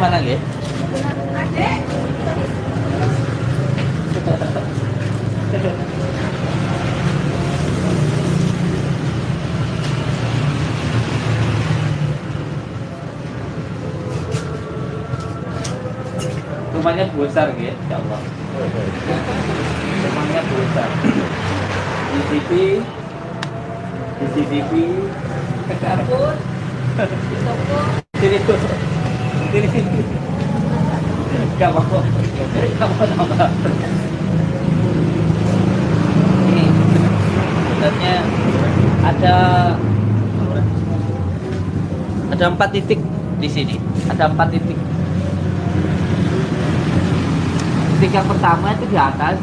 mana nggih? Rumahnya besar gitu, insyaallah. Rumahnya besar. CCTV, dapur, toko. Sini. Gak mau nambah. Ini sebenarnya ada 4 titik di sini. Ada 4 titik. Titik yang pertama itu di atas.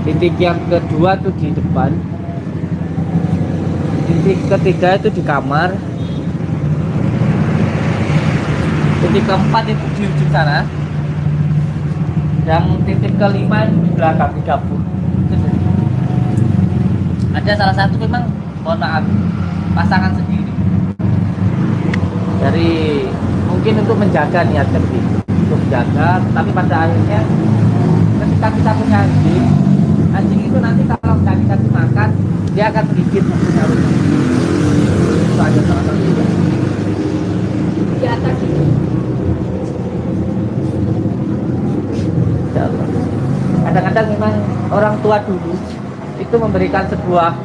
Titik yang kedua itu di depan. Titik ketiga itu di kamar. Titik keempat itu di ujung sana. Yang titik kelima itu di belakang di dapur. Ada salah satu memang, mohon maaf, pasangan sendiri. Dari mungkin untuk menjaga niatnya begitu, untuk menjaga. Tapi pada akhirnya ketika kita punya anjing itu nanti kalau nggak dikasih makan dia akan menggigit punya rumah. Itu aja salah satu di atas itu. Kadang-kadang memang orang tua dulu itu memberikan sebuah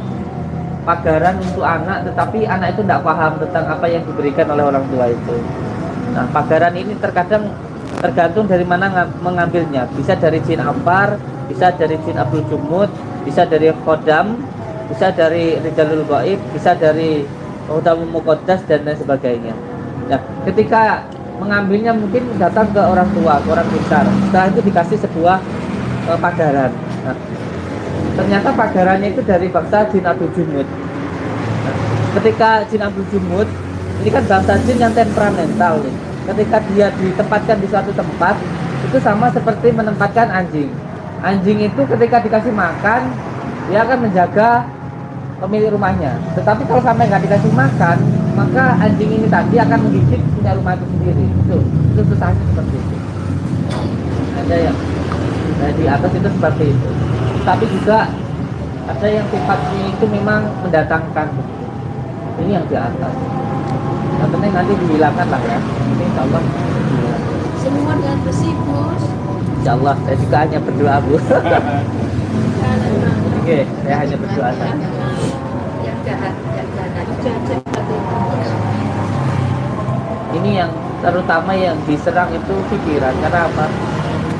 pagaran untuk anak, tetapi anak itu tidak paham tentang apa yang diberikan oleh orang tua itu. Nah, pagaran ini terkadang tergantung dari mana mengambilnya. Bisa dari jin ampar, bisa dari jin Abdul Jumud, bisa dari Kodam, bisa dari Rijalul Gaib, bisa dari Udamul Muqaddas dan lain sebagainya. Nah, ketika mengambilnya mungkin datang ke orang tua, ke orang pintar. Setelah itu dikasih sebuah pagaran. Nah, ternyata pagarannya itu dari bangsa jin Abdul Jumud. Nah, ketika jin Abdul Jumud ini kan bangsa jin yang temperamental nih. Ketika dia ditempatkan di suatu tempat itu sama seperti menempatkan anjing. Anjing itu ketika dikasih makan dia akan menjaga pemilik rumahnya. Tetapi kalau sampai nggak dikasih makan, maka anjing ini tadi akan menggigit punya rumah itu sendiri. Itu susahnya seperti itu. Ada yang di atas itu seperti itu. Tapi juga ada yang sifatnya itu memang mendatangkan. Ini yang di atas. Yang penting nanti dihilangkan lah ya. Ini insya Allah semua dengan bersih, Bos. Insya Allah, saya juga hanya berdoa, Bu. Oke, saya hanya berdoa saja. Yang jahat. Ini yang terutama yang diserang itu pikiran. Karena apa?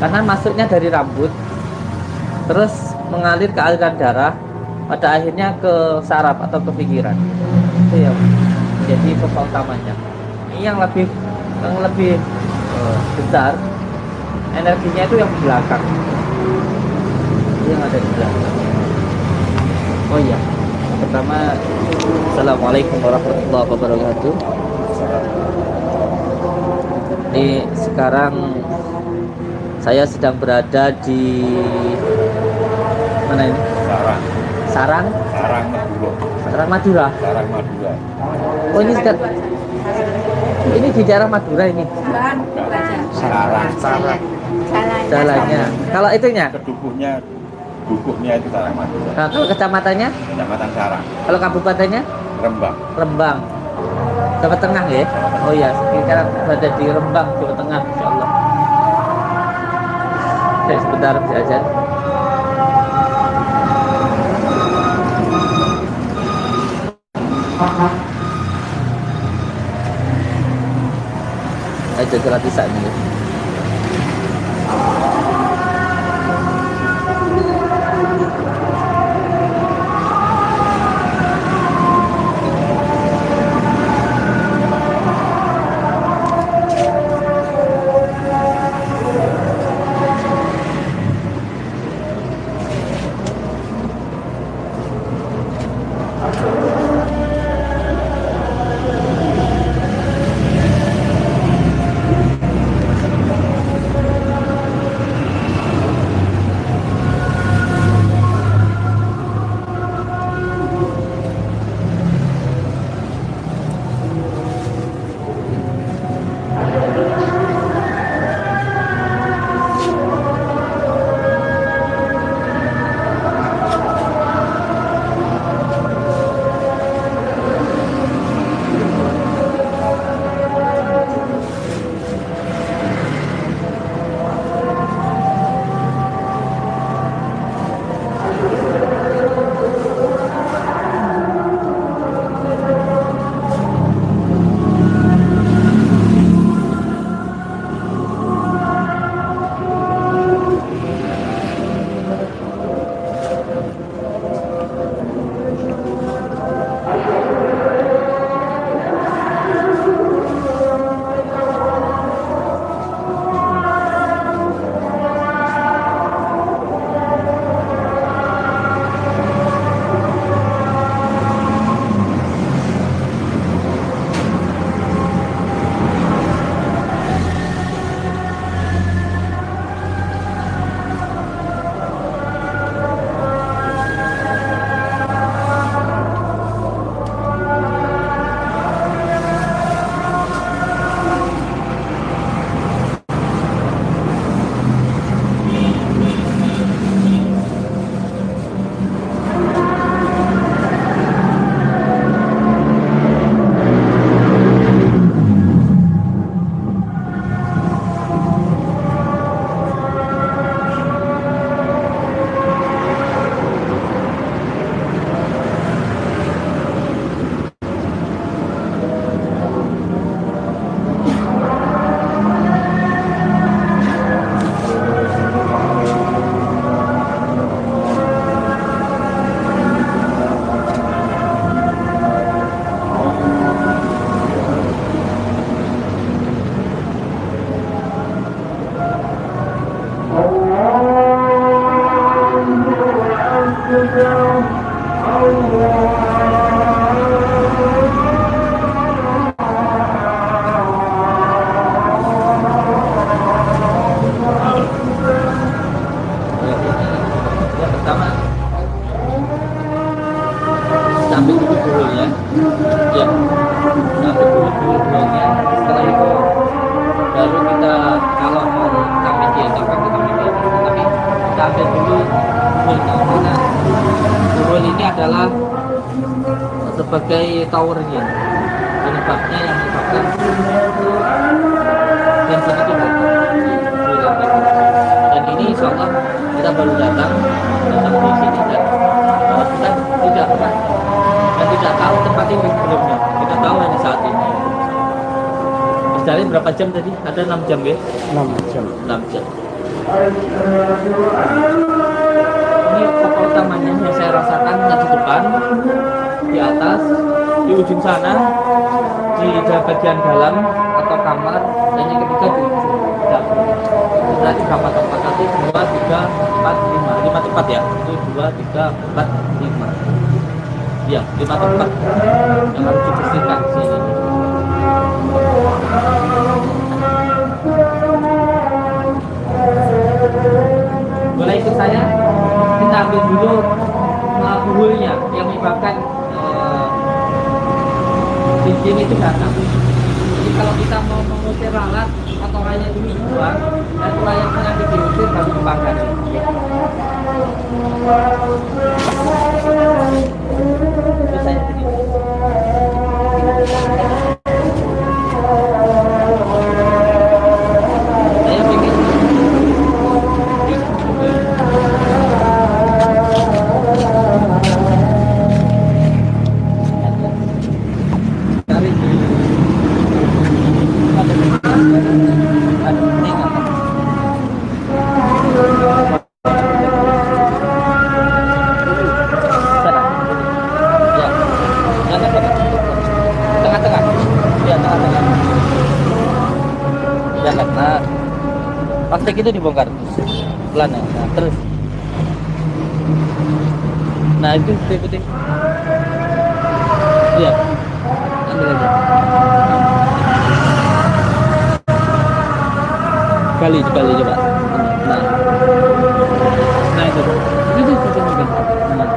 Karena masuknya dari rambut, terus mengalir ke aliran darah, pada akhirnya ke saraf atau ke pikiran. Itu yang menjadi pokok utamanya. Ini yang lebih besar, energinya itu yang di belakang. Yang ada di belakang. Oh iya, pertama, Assalamualaikum warahmatullahi wabarakatuh. Ini sekarang saya sedang berada di mana ini? Sarang Madura. Oh ini di daerah Madura ini. Jalannya. Kalau itunya? Dukuhnya itu Sarang Madura. Nah, kalau kecamatannya? Kecamatan Sarang. Kalau kabupatennya? Rembang. Jawa Tengah ya? Oh iya, sekarang berada di Rembang, Jawa Tengah, insya Allah. Sebentar saja. Ayo jalan bisa nih. Yang pertama sampai dulu dulunya, ya sampai dulu dulunya. Setelah itu baru kita kalau mau kami dia atau kami dia, tapi kita ambil dulu dulunya karena dulu ini adalah sebagai towernya, penyebabnya yang menyebabkan bensin itu datang. Dan ini insya Allah kita baru datang di sini dan kita tidak pernah dan tidak tahu tempat ini sebelumnya. Kita tahu hanya saat ini. Jalan berapa jam tadi? Ada 6 jam ya? 6 jam. 6 jam. Ini pokok utamanya yang saya rasakan di depan, di atas, di ujung sana, di bagian dalam atau kamar, dan yang ketiga di ujung dapur. Itu berarti berapa tempat? 1, 2, 3, 4, 5. 5 tempat ya? 1, 2, 3, 4, 5. Iya, 5 tempat yang harus dibersihkan di sini. Boleh ikut saya? Kita ambil dulu buhulnya yang menyebabkan bensin itu datang. Jadi kalau kita mau mengusir lalat, kotorannya dulu dibuang, dan setelah yang penyakit diusir baru dibakar. Itu saya sendiri. Saya pikir plastik itu dibongkar pelan ya. Nah, terus nah itu ikutin iya ambil aja kali coba nah itu juga nah.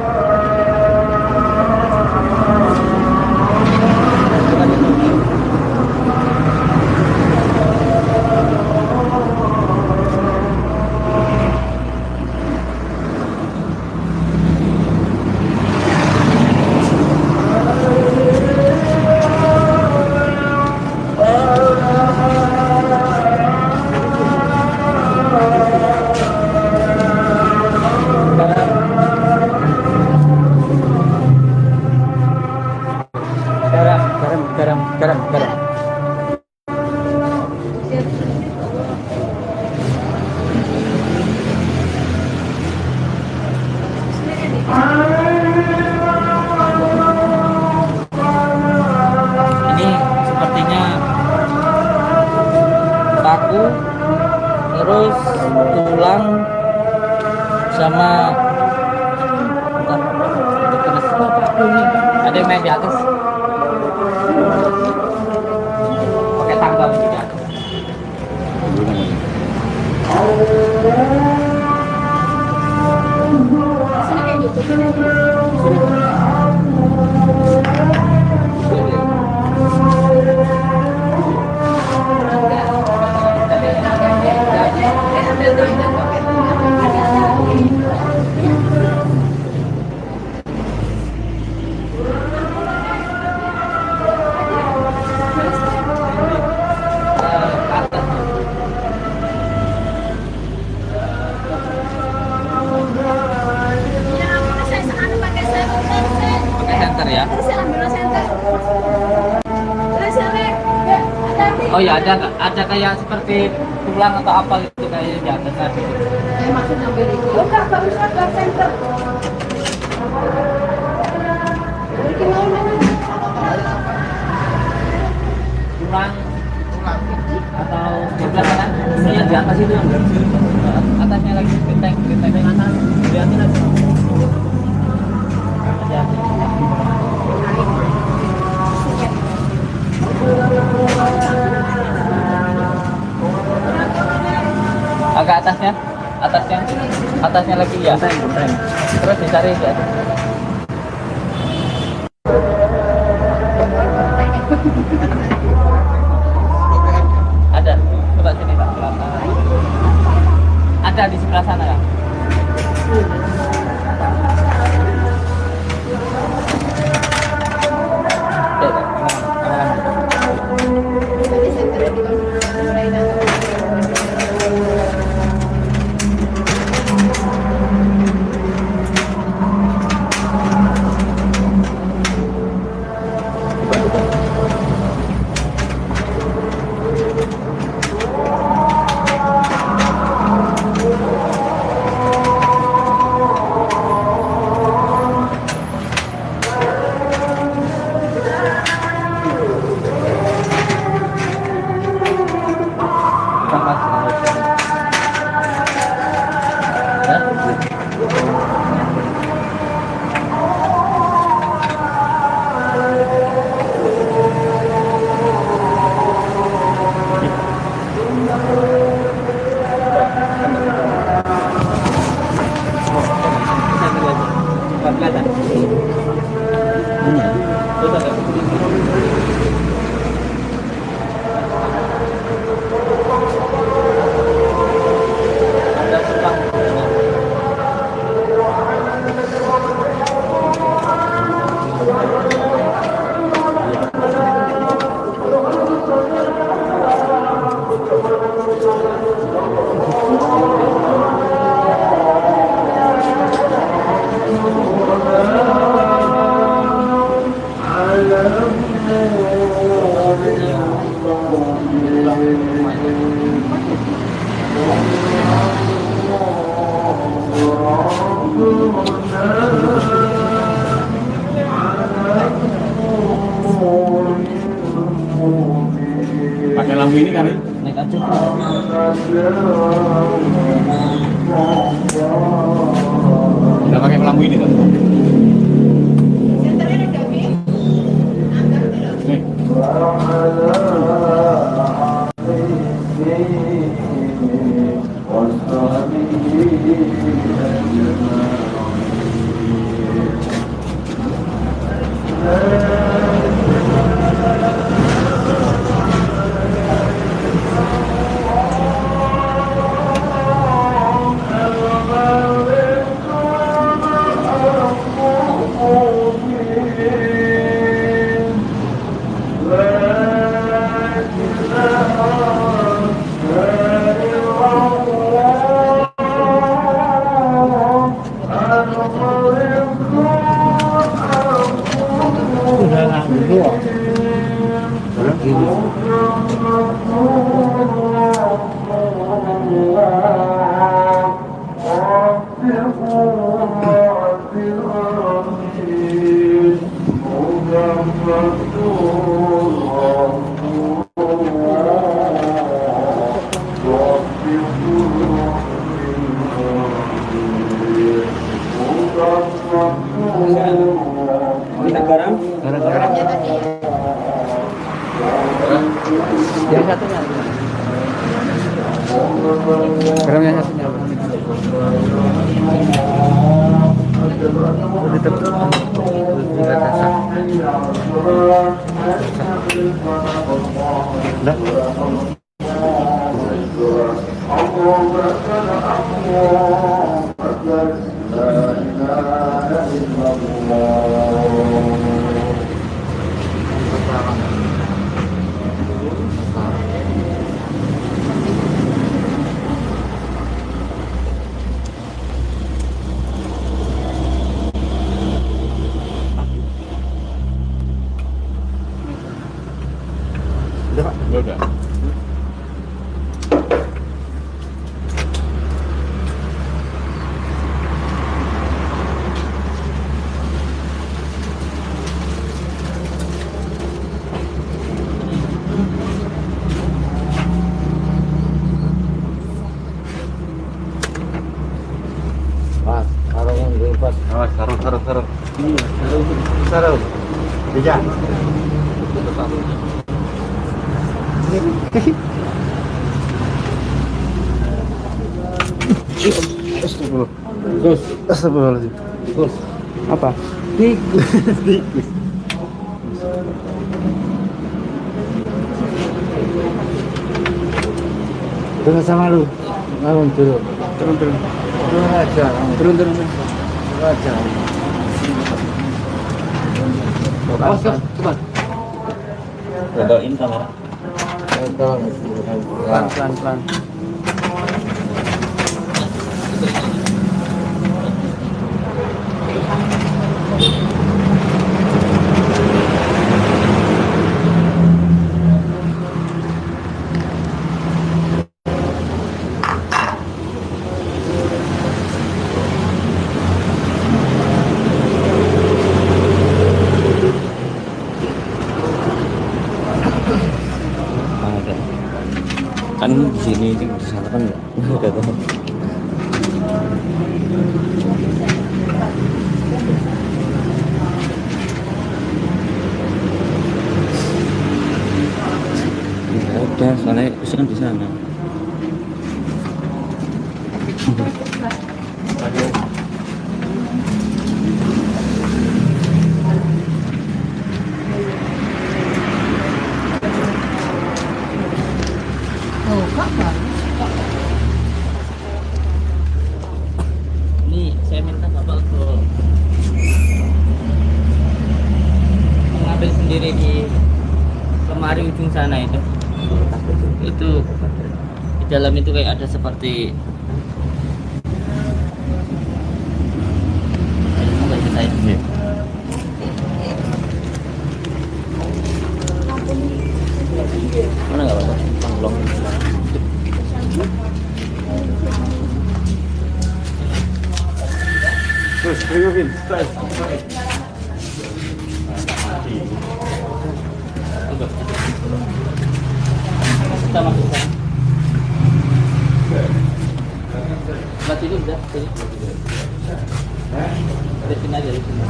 Garam. Ini sepertinya paku, terus tulang sama ada yang main di atas. Pakai tangga juga. Sini kayak gitu. Ya. Oh ya ada kayak seperti tulang atau apa gitu kayak di atas tadi. Maksud ambil itu. Enggak, bagusnya ke center. Tulang atau sebelah kanan yang di atas itu yang atasnya lagi genteng atas lihatin aja. Atasnya lagi ya. Terus dicari ya. Ada. Coba sini Pak. Ada di sebelah sana ya. Nanti senternya di mulai Pakai lampu ini kali. Naik aja. Udah pakai lampu ini kan? senternya ada kami. Nih. Garamnya tadi. Yang satunya. Garamnya satunya. Udah. Mas, sarungan bebas. Awas, sarung. Sarung. Bija. Astagfirullah. Terus. Astagfirullahaladzim. Gus. Apa? Tikus. Tikus. Turun sama lu. Bangun turun. Turun. Turun aja. Turun. Turun aja. Awas, Gus. Cepat. Redoin kamera. Pelan. Kan di sini di sana kan nggak ada. Ya udah, soalnya itu kan di sana. Ini saya minta Bapak untuk mengambil sendiri di lemari ujung sana itu. Itu di dalam itu kayak ada seperti nggak bisa saya. Iya. Mana nggak apa-apa? Tolong. Terus, Vin. Kita masuk sana. Buat itu udah, sini. Dari sini aja, dari sini.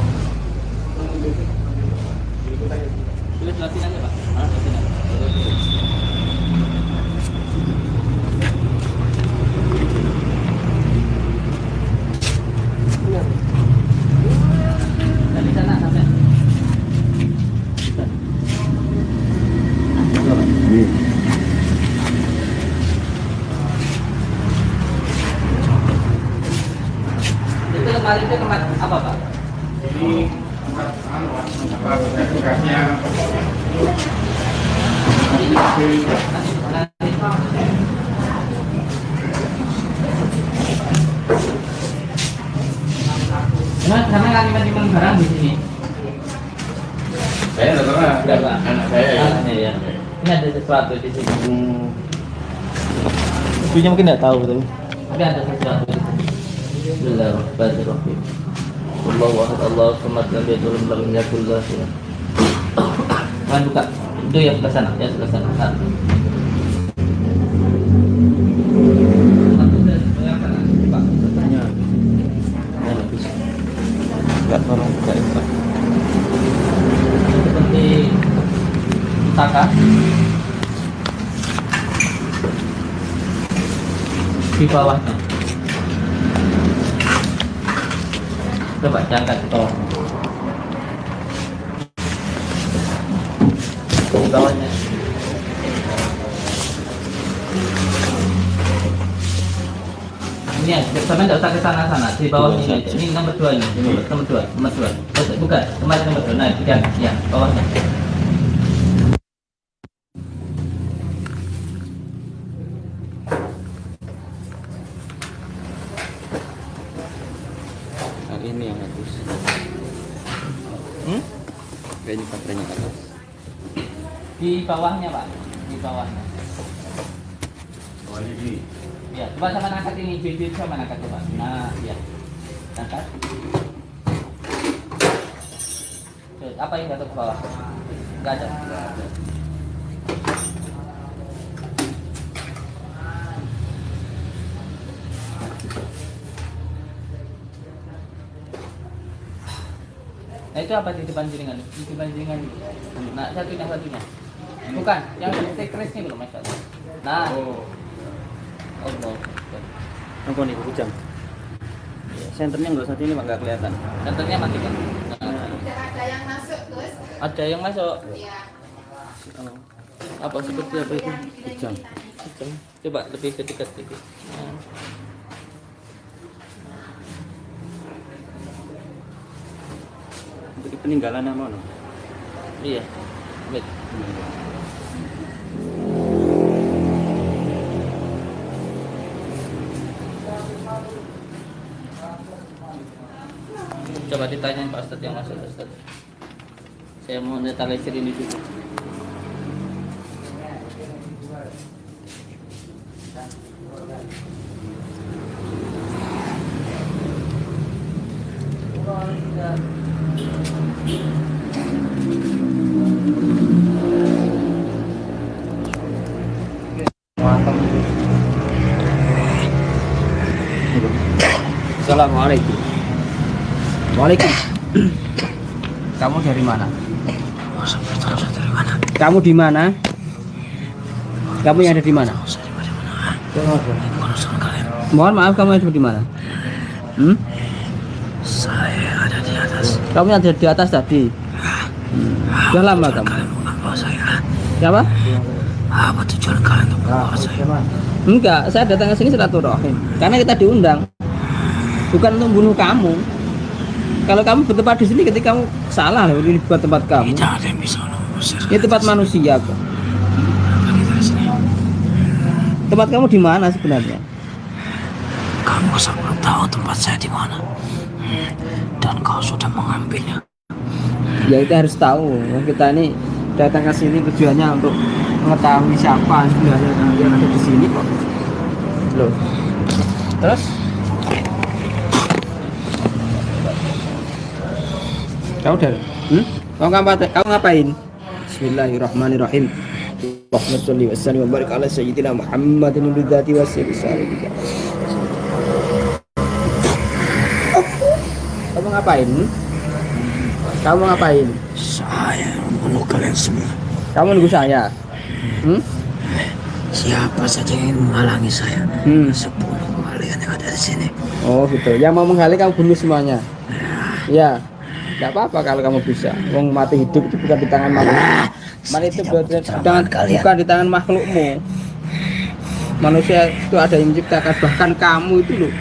Pilih sebelah sini aja, Pak. Sebelah sini aja. Dari sana sampai. Itu lemari itu tempat apa, Pak? Nah, karena lagi menyimpan barang di sini. Saya nggak pernah. Udah, Pak. Anak saya ya. Anaknya ya. Ini ada sesuatu di sini. Ibunya mungkin nggak tahu tuh. Tapi ada sesuatu di sini. Bismillahirrahmanirrahim. Allahu akbar, Allahu samad, lam yalid walam yulad, lam yakul lahu kufuwan ahad. Kan buka. Itu yang sebelah sana, ya sebelah sana. Satu. Satu dan yang kanan, Pak. Katanya. Ya habis. Nggak tolong bukain Pak. Seperti taka di bawahnya. Coba diangkat ke bawah. Di bawahnya. Ini ya, sampai tidak usah ke sana. Di bawah ini aja. Ini nomor 2 ini. Nomor 2. Bukan, kemarin nomor 2. Nah, ya, bawahnya. Nah, ini yang habis. Kayaknya baterainya ke atas. Di bawahnya, Pak. Di bawahnya. Oh ini. Ya, coba sama angkat ini, bibir sama angkat coba. Nah, ya. Angkat. Tuh, apa yang jatuh ke bawah? Enggak ada. Nah, itu apa di depan jaringan? Di depan jaringan. Nah, satunya. Bukan, yang kerisnya belum masuk. Nah. Allah. Apa nih kujang? Senternya nggak usah sini Pak, nggak kelihatan. Senternya matikan. Tidak ada yang masuk, Gus. Ada yang masuk. Iya. Oh. Apa seperti apa itu? Kejang. Coba lebih dekat sedikit. Jadi peninggalan apa no? Iya. Wait. Coba ditanyain Pak Ustadz yang masuk Ustadz. Saya mau netralisir ini dulu. Assalamualaikum. Waalaikum. Kamu dari mana? Kamu di mana? Kamu yang ada di mana? Mohon maaf, kamu ada di mana? Saya ada di atas. Kamu yang ada di atas tadi. Sudah lama kamu? Membawa saya. Siapa? Apa tujuan kalian untuk membawa saya? Enggak, saya datang ke sini silaturahim. Karena kita diundang. Bukan untuk bunuh kamu. Kalau kamu bertempat di sini ketika kamu salah, ini bukan tempat kamu. Tidak ada yang bisa mengusir. Ini tempat manusia kok. Pergi dari sini. Tempat kamu di mana sebenarnya? Kamu sangat tahu tempat saya di mana. Dan kau sudah mengambilnya. Ya kita harus tahu. Kita ini datang ke sini tujuannya untuk mengetahui siapa sebenarnya yang ada di sini kok. Loh. Terus? Kamu dari? Kamu ngapain? Bismillahirrahmanirrahim. Allahumma sholli wa sallim wa barik ala sayyidina Muhammadin bidzati wa sirri. Kamu ngapain? Kamu ngapain? Saya membunuh kalian semua. Kamu nunggu saya? Siapa saja yang ingin menghalangi saya, sebunuh kalian yang ada di sini. Oh gitu. Yang mau menghalangi kamu bunuh semuanya. Ya. Tidak apa-apa kalau kamu bisa. Wong mati hidup itu bukan di tangan makhluk. Mati itu bukan di tangan makhlukmu. Manusia itu ada yang menciptakan. Bahkan kamu itu loh,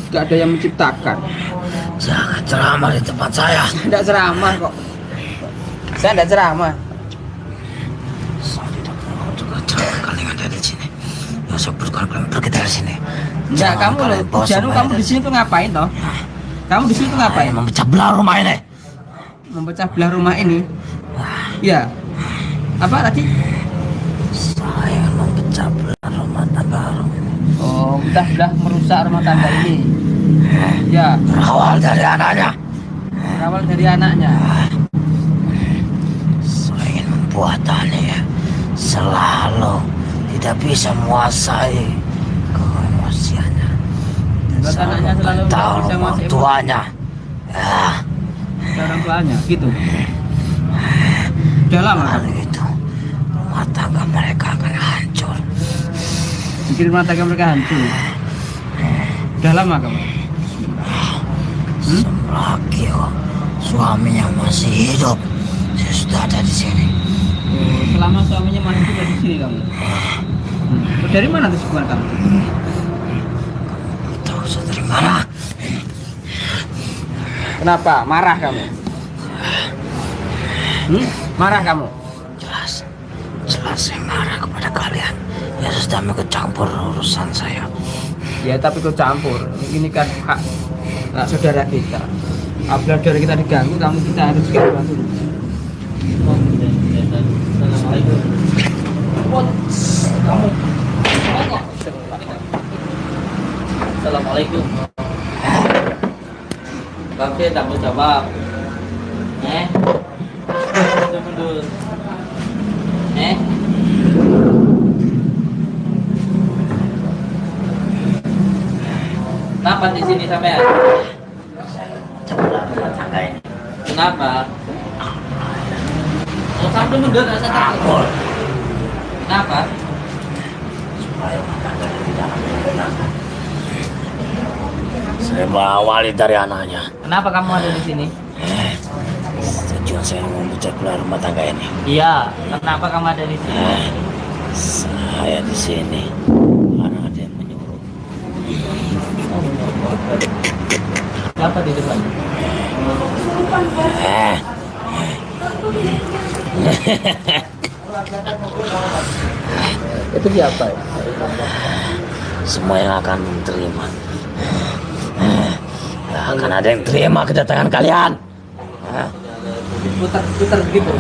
tidak ada yang menciptakan. Jangan ceramah di tempat saya. Tidak ceramah kok. Saya tidak ceramah. Saya tidak mau juga ceramah kalian yang ada di sini. Ya sebutkan kalian pergi dari sini. Enggak, kamu loh. Tujuanmu kamu di sini tuh ngapain toh? Kamu di sini tuh ngapain? Memecah belah rumah ini. Memecah belah rumah ini. Ya. Apa tadi? Saya memecah belah rumah tangga ini. Oh, memecah belah merusak rumah tangga ini. Ya. Berawal dari anaknya. Berawal dari anaknya. Saya ingin membuatannya selalu tidak bisa menguasai keemosiannya. Buat anaknya selalu tahu bisa orang masuk tuanya. Ya. orang tuanya gitu. Udah lama kan? Kalau itu rumah tangga mereka akan hancur. Bikin rumah tangga mereka hancur. Udah lama kamu? Selagi suaminya masih hidup, saya sudah ada di sini. Oh, selama suaminya masih hidup di sini kamu? Dari mana tuh sebuah kamu? Tahu saya dari mana? Kenapa? Marah kamu? Marah kamu? Jelas saya marah kepada kalian yang sudah ikut campur urusan saya. Ya tapi kau campur. Ini kan hak saudara kita. Apabila saudara kita diganggu, kita harus bantu. Assalamualaikum. Assalamualaikum. Kakek tak mau jawab. Mundur. Kenapa di sini sampean? Cepat rumah tangga ini. Kenapa? Oh, sampai mundur nggak usah takut. Kenapa? Supaya rumah tangga tidak akan berantakan. Saya mengawali dari anaknya. Kenapa kamu ada di sini? Tujuan saya memecah belah rumah tangga ini. Iya, kenapa kamu ada di sini? Saya di sini karena ada yang menyuruh. Siapa di depan? Itu siapa ya? Semua yang akan menerima. Nggak akan ada yang terima kedatangan kalian. Putar begitu.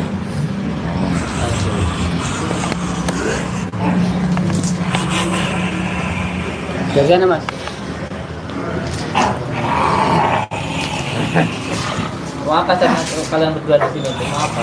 Jaga Mas. Mau apa sama kalian berdua di sini? Mau apa?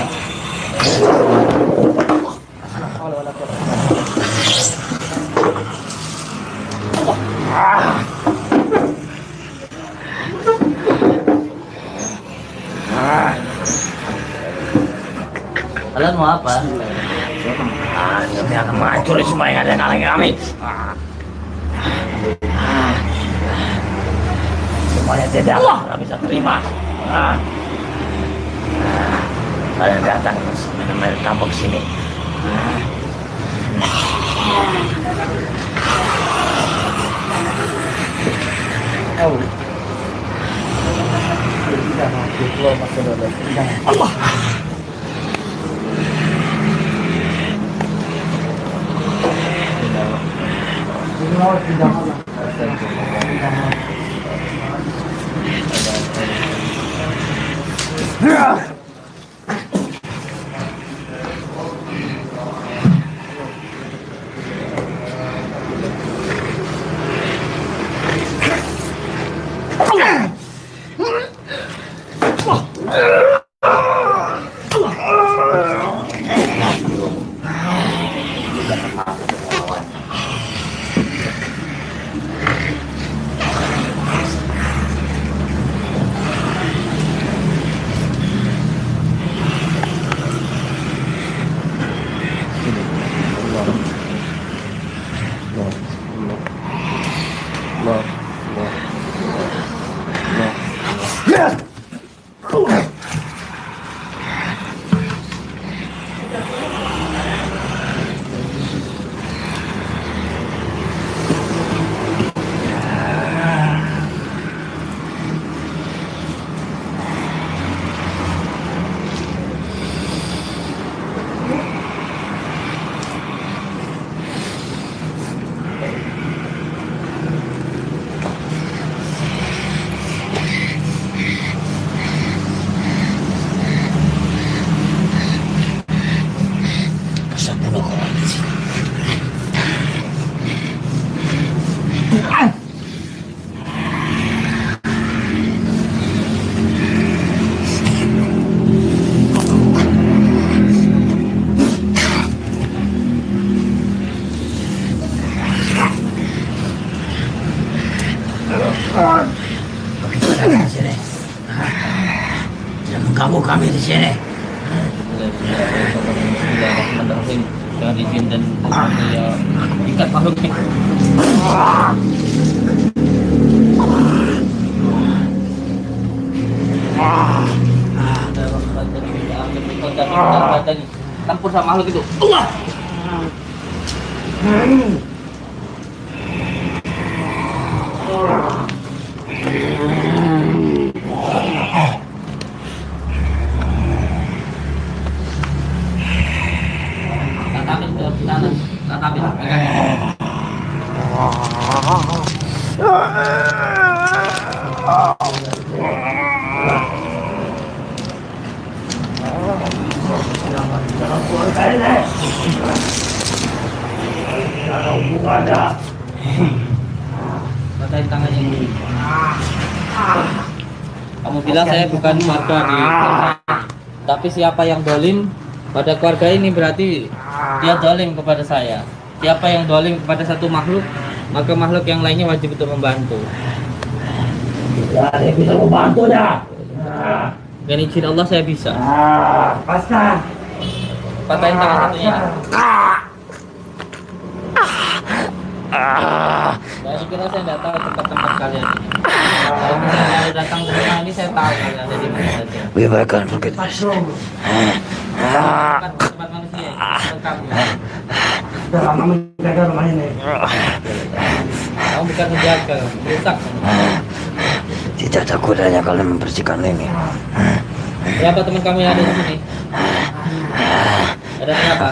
Kalian mau apa? Kami akan menghancuri semua yang ada di kalangan kami. Semuanya tidak akan bisa terima. Kalian datang menemani kampung sini. Bagaimana di sini? Jangan mengganggu kami di sini. Bismillahirrahmanirrahim. Jangan izin dan ikat makhluk ini. Campur sama makhluk itu. Allah. Tatapin ke kanan, tatapin, pegangin. Patahin tangannya dulu. Kamu bilang saya bukan warga di tapi siapa yang dolim pada keluarga ini berarti dia dolim kepada saya. Siapa yang dolim kepada satu makhluk, maka makhluk yang lainnya wajib untuk membantu. Tidak ada yang bisa membantu dah. Dan izin Allah saya bisa. Pasang. Patahin tangan satunya. Saya kira saya tidak tahu tempat-tempat kalian ini. Kalau misalnya datang ke rumah ini saya tahu kalian ada di mana saja. Bebaskan pergi dari sini. Bukan tempat manusia, rekam. Udah lama menjaga rumah ini. Kamu bukan menjaga, merusak. Tidak ada gunanya kalian membersihkan ini. Siapa teman kamu yang ada di sini? Ada siapa?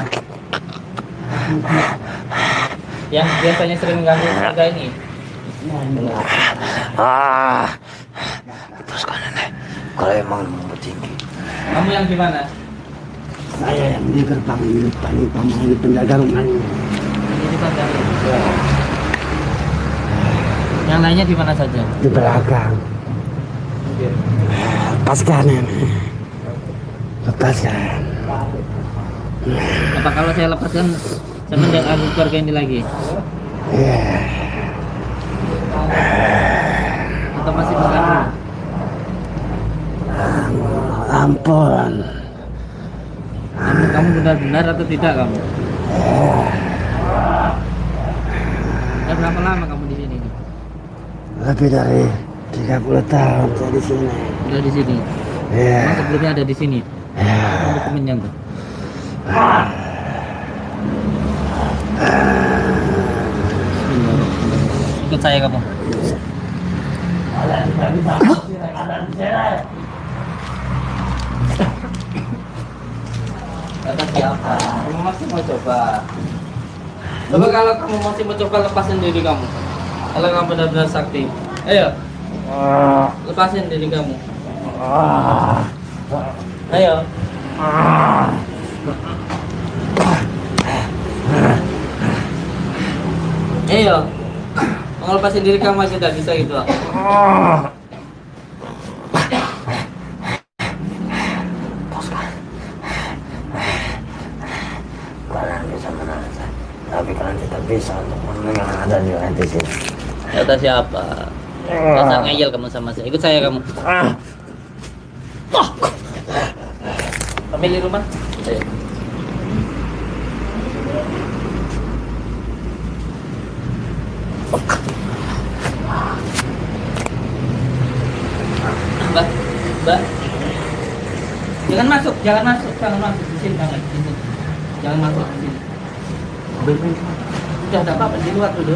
Yang biasanya sering mengganggu warga ini. Lepaskan ini. Kalau emang mau tinggi. Kamu yang gimana? Saya yang di gerbang ini, Pak penjaga rumah ini. Ini kan dari yang lainnya di mana saja? Di belakang. Lepaskan ini. Lepaskan. Apa kalau saya lepaskan saya mengganggu keluarga ini lagi? Atau masih mengganggu? Ampun. Kamu benar-benar atau tidak kamu? Sudah berapa lama kamu di sini? Lebih dari 30 tahun saya di sini. Sudah di sini. Iya. Emang sebelumnya ada di sini. Kamu dokumennya tuh. Ikut saya kamu. Kata siapa? Kamu masih mau coba? Coba kalau kamu masih mau coba lepasin diri kamu. Kalau kamu benar-benar sakti, ayo lepasin diri kamu. Ayo. Ayo. Mau lepasin diri kamu aja tidak bisa gitu. Kalian bisa menahan saya, tapi kalian tidak bisa untuk mendengar ada di sini. Kata siapa? Masa ngeyel kamu sama saya. Ikut saya kamu. Pemilik rumah. Ayo. Mbak, Mbak. Jangan masuk di sini jangan. Di sini. Jangan masuk di sini. Sudah ada apa-apa di luar dulu.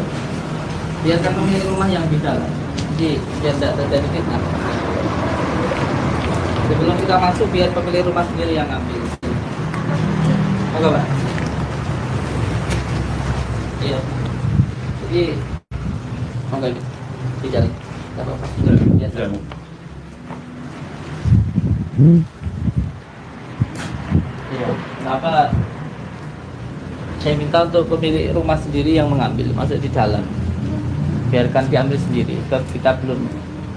Biarkan pemilik rumah yang di dalam. Jadi biar tidak terjadi fitnah. Sebelum kita masuk biar pemilik rumah sendiri yang ambil. Oke, Pak. Iya. Jadi oke, di jalan. Tidak apa-apa. Biasa. Iya. Kenapa saya minta untuk pemilik rumah sendiri yang mengambil masuk di dalam, biarkan diambil sendiri. Sebab kita belum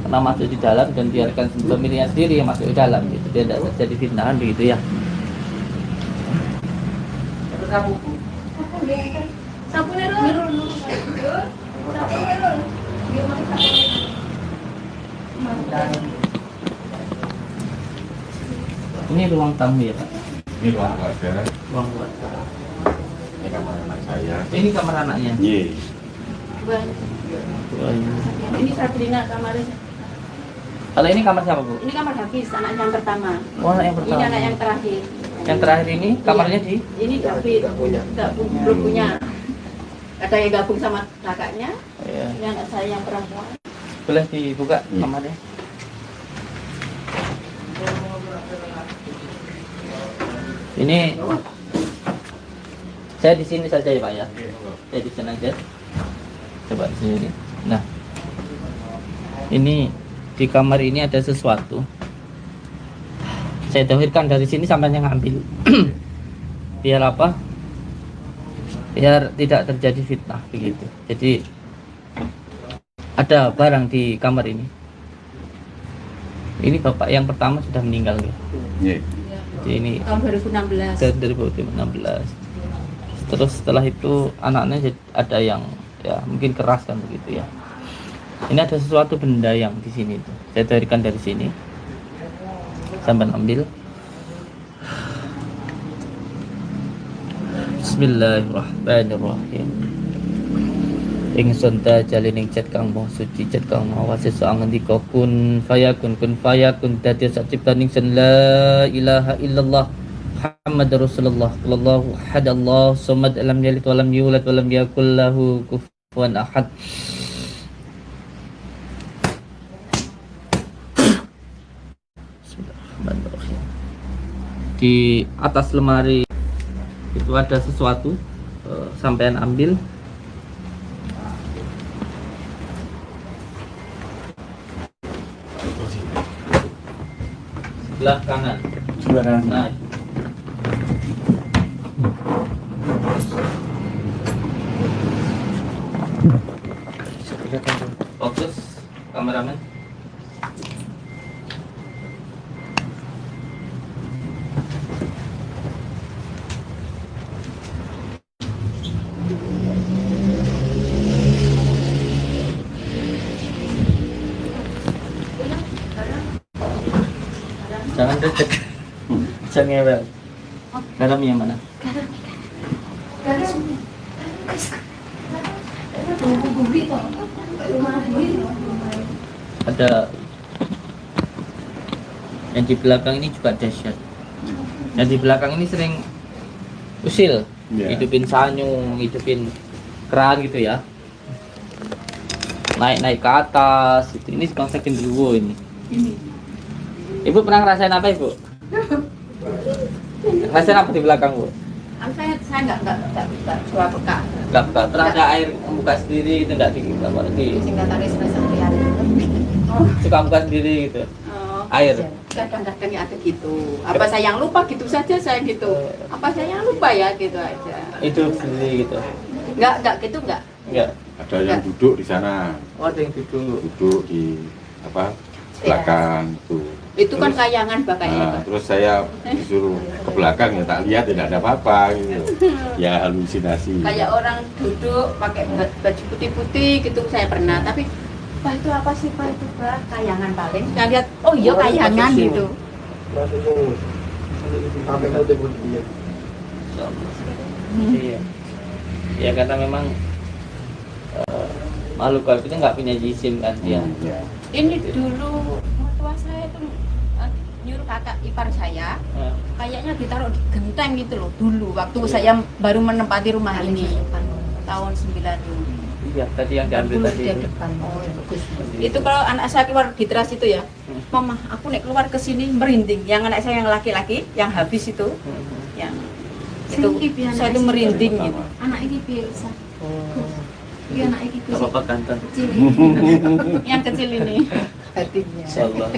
pernah masuk di dalam dan biarkan pemiliknya sendiri yang masuk di dalam gitu. Dia tidak terjadi fitnahan begitu ya. Sabu. Ini ruang tamu ya Pak? Ini ruang keluarga, Ruang keluarga. ini kamar anak saya. Ini kamar anaknya. Iya. Ini Sabrina kamarnya. Kalau ini kamar siapa Bu? Ini kamar Hafiz, anak yang pertama. Oh, anak yang Ini pertama. anak yang terakhir. Yang terakhir ini kamarnya di? Ini David, belum punya. Ada yang gabung sama kakaknya. Iya. Ini anak saya yang perempuan. Boleh dibuka kamarnya? Ini saya di sini saja ya Pak ya. Saya di sini aja. Coba di sini. Nah, ini di kamar ini ada sesuatu. Saya tauhidkan dari sini sampai yang ngambil. Biar apa? Biar tidak terjadi fitnah begitu. Jadi ada barang di kamar ini. Ini bapak yang pertama sudah meninggal ya. Iya. Jadi ini Tahun 2016. dari 2016. Terus setelah itu anaknya ada yang ya mungkin keras kan begitu ya. Ini ada sesuatu benda yang di sini tuh. Saya tarikan dari sini. Sampai ambil. Bismillahirrahmanirrahim. ingsun tajalin ing cet kang moh suci cet kang maha sesuk ngendika kun fayakun dadi sak ciptaning ingsun la ilaha illallah Muhammadur Rasulullah sallallahu hadallahu samad lam yalid wa lam yulad wa lam yakul lahu kufuwan ahad. Bismillahirrahmanirrahim. Di atas lemari itu ada sesuatu, sampean ambil. Sebelah kanan. Sebelah kanan. Nah, fokus kameramen. Jangan deket. Jangan ngewel. Garam yang mana? Ada yang di belakang ini juga dahsyat. Yang di belakang ini sering usil, hidupin sanyu, hidupin keran gitu ya. Naik ke atas. Ini bangsa genderuwo ini. Ibu pernah ngerasain apa, Ibu? Ngerasain apa di belakang, Bu? Saya nggak suka peka. Enggak, pernah ada air membuka sendiri itu enggak di Singkatannya sehari-hari. suka buka sendiri gitu. Oh, Air. kadang-kadang ya ada gitu. Apa saya yang lupa gitu saja saya gitu. Apa saya yang lupa ya gitu aja. Itu sendiri gitu. Enggak gitu enggak. Enggak. Ada yang duduk di sana, Oh, ada yang duduk. duduk di apa belakang tuh. Itu kan Terus- kayangan bakainya. Nah, terus saya disuruh ke belakang ya tak lihat tidak ada apa-apa gitu. Ya halusinasi. Kayak orang duduk pakai baju putih-putih gitu saya pernah, tapi Pak itu apa sih Pak itu Pak? Kayangan paling. Saya lihat, oh iya kayangan gitu. Iya. Ya karena memang makhluk gaib itu nggak punya jisim kan dia. Ya. Ini dulu mertua saya itu nyuruh kakak ipar saya, Eh, kayaknya ditaruh di genteng gitu loh dulu waktu saya baru menempati rumah ini tahun 90. Iya, tadi yang diambil tadi itu. Itu kalau anak saya keluar di teras itu ya, Mama, aku nek keluar ke sini merinding. Yang anak saya yang laki-laki, yang habis itu, yang itu saya itu merinding gitu. Anak ini biasa. Iya anak ini Gak apa-apa ganteng. Yang kecil ini. Hatinya. Insyaallah.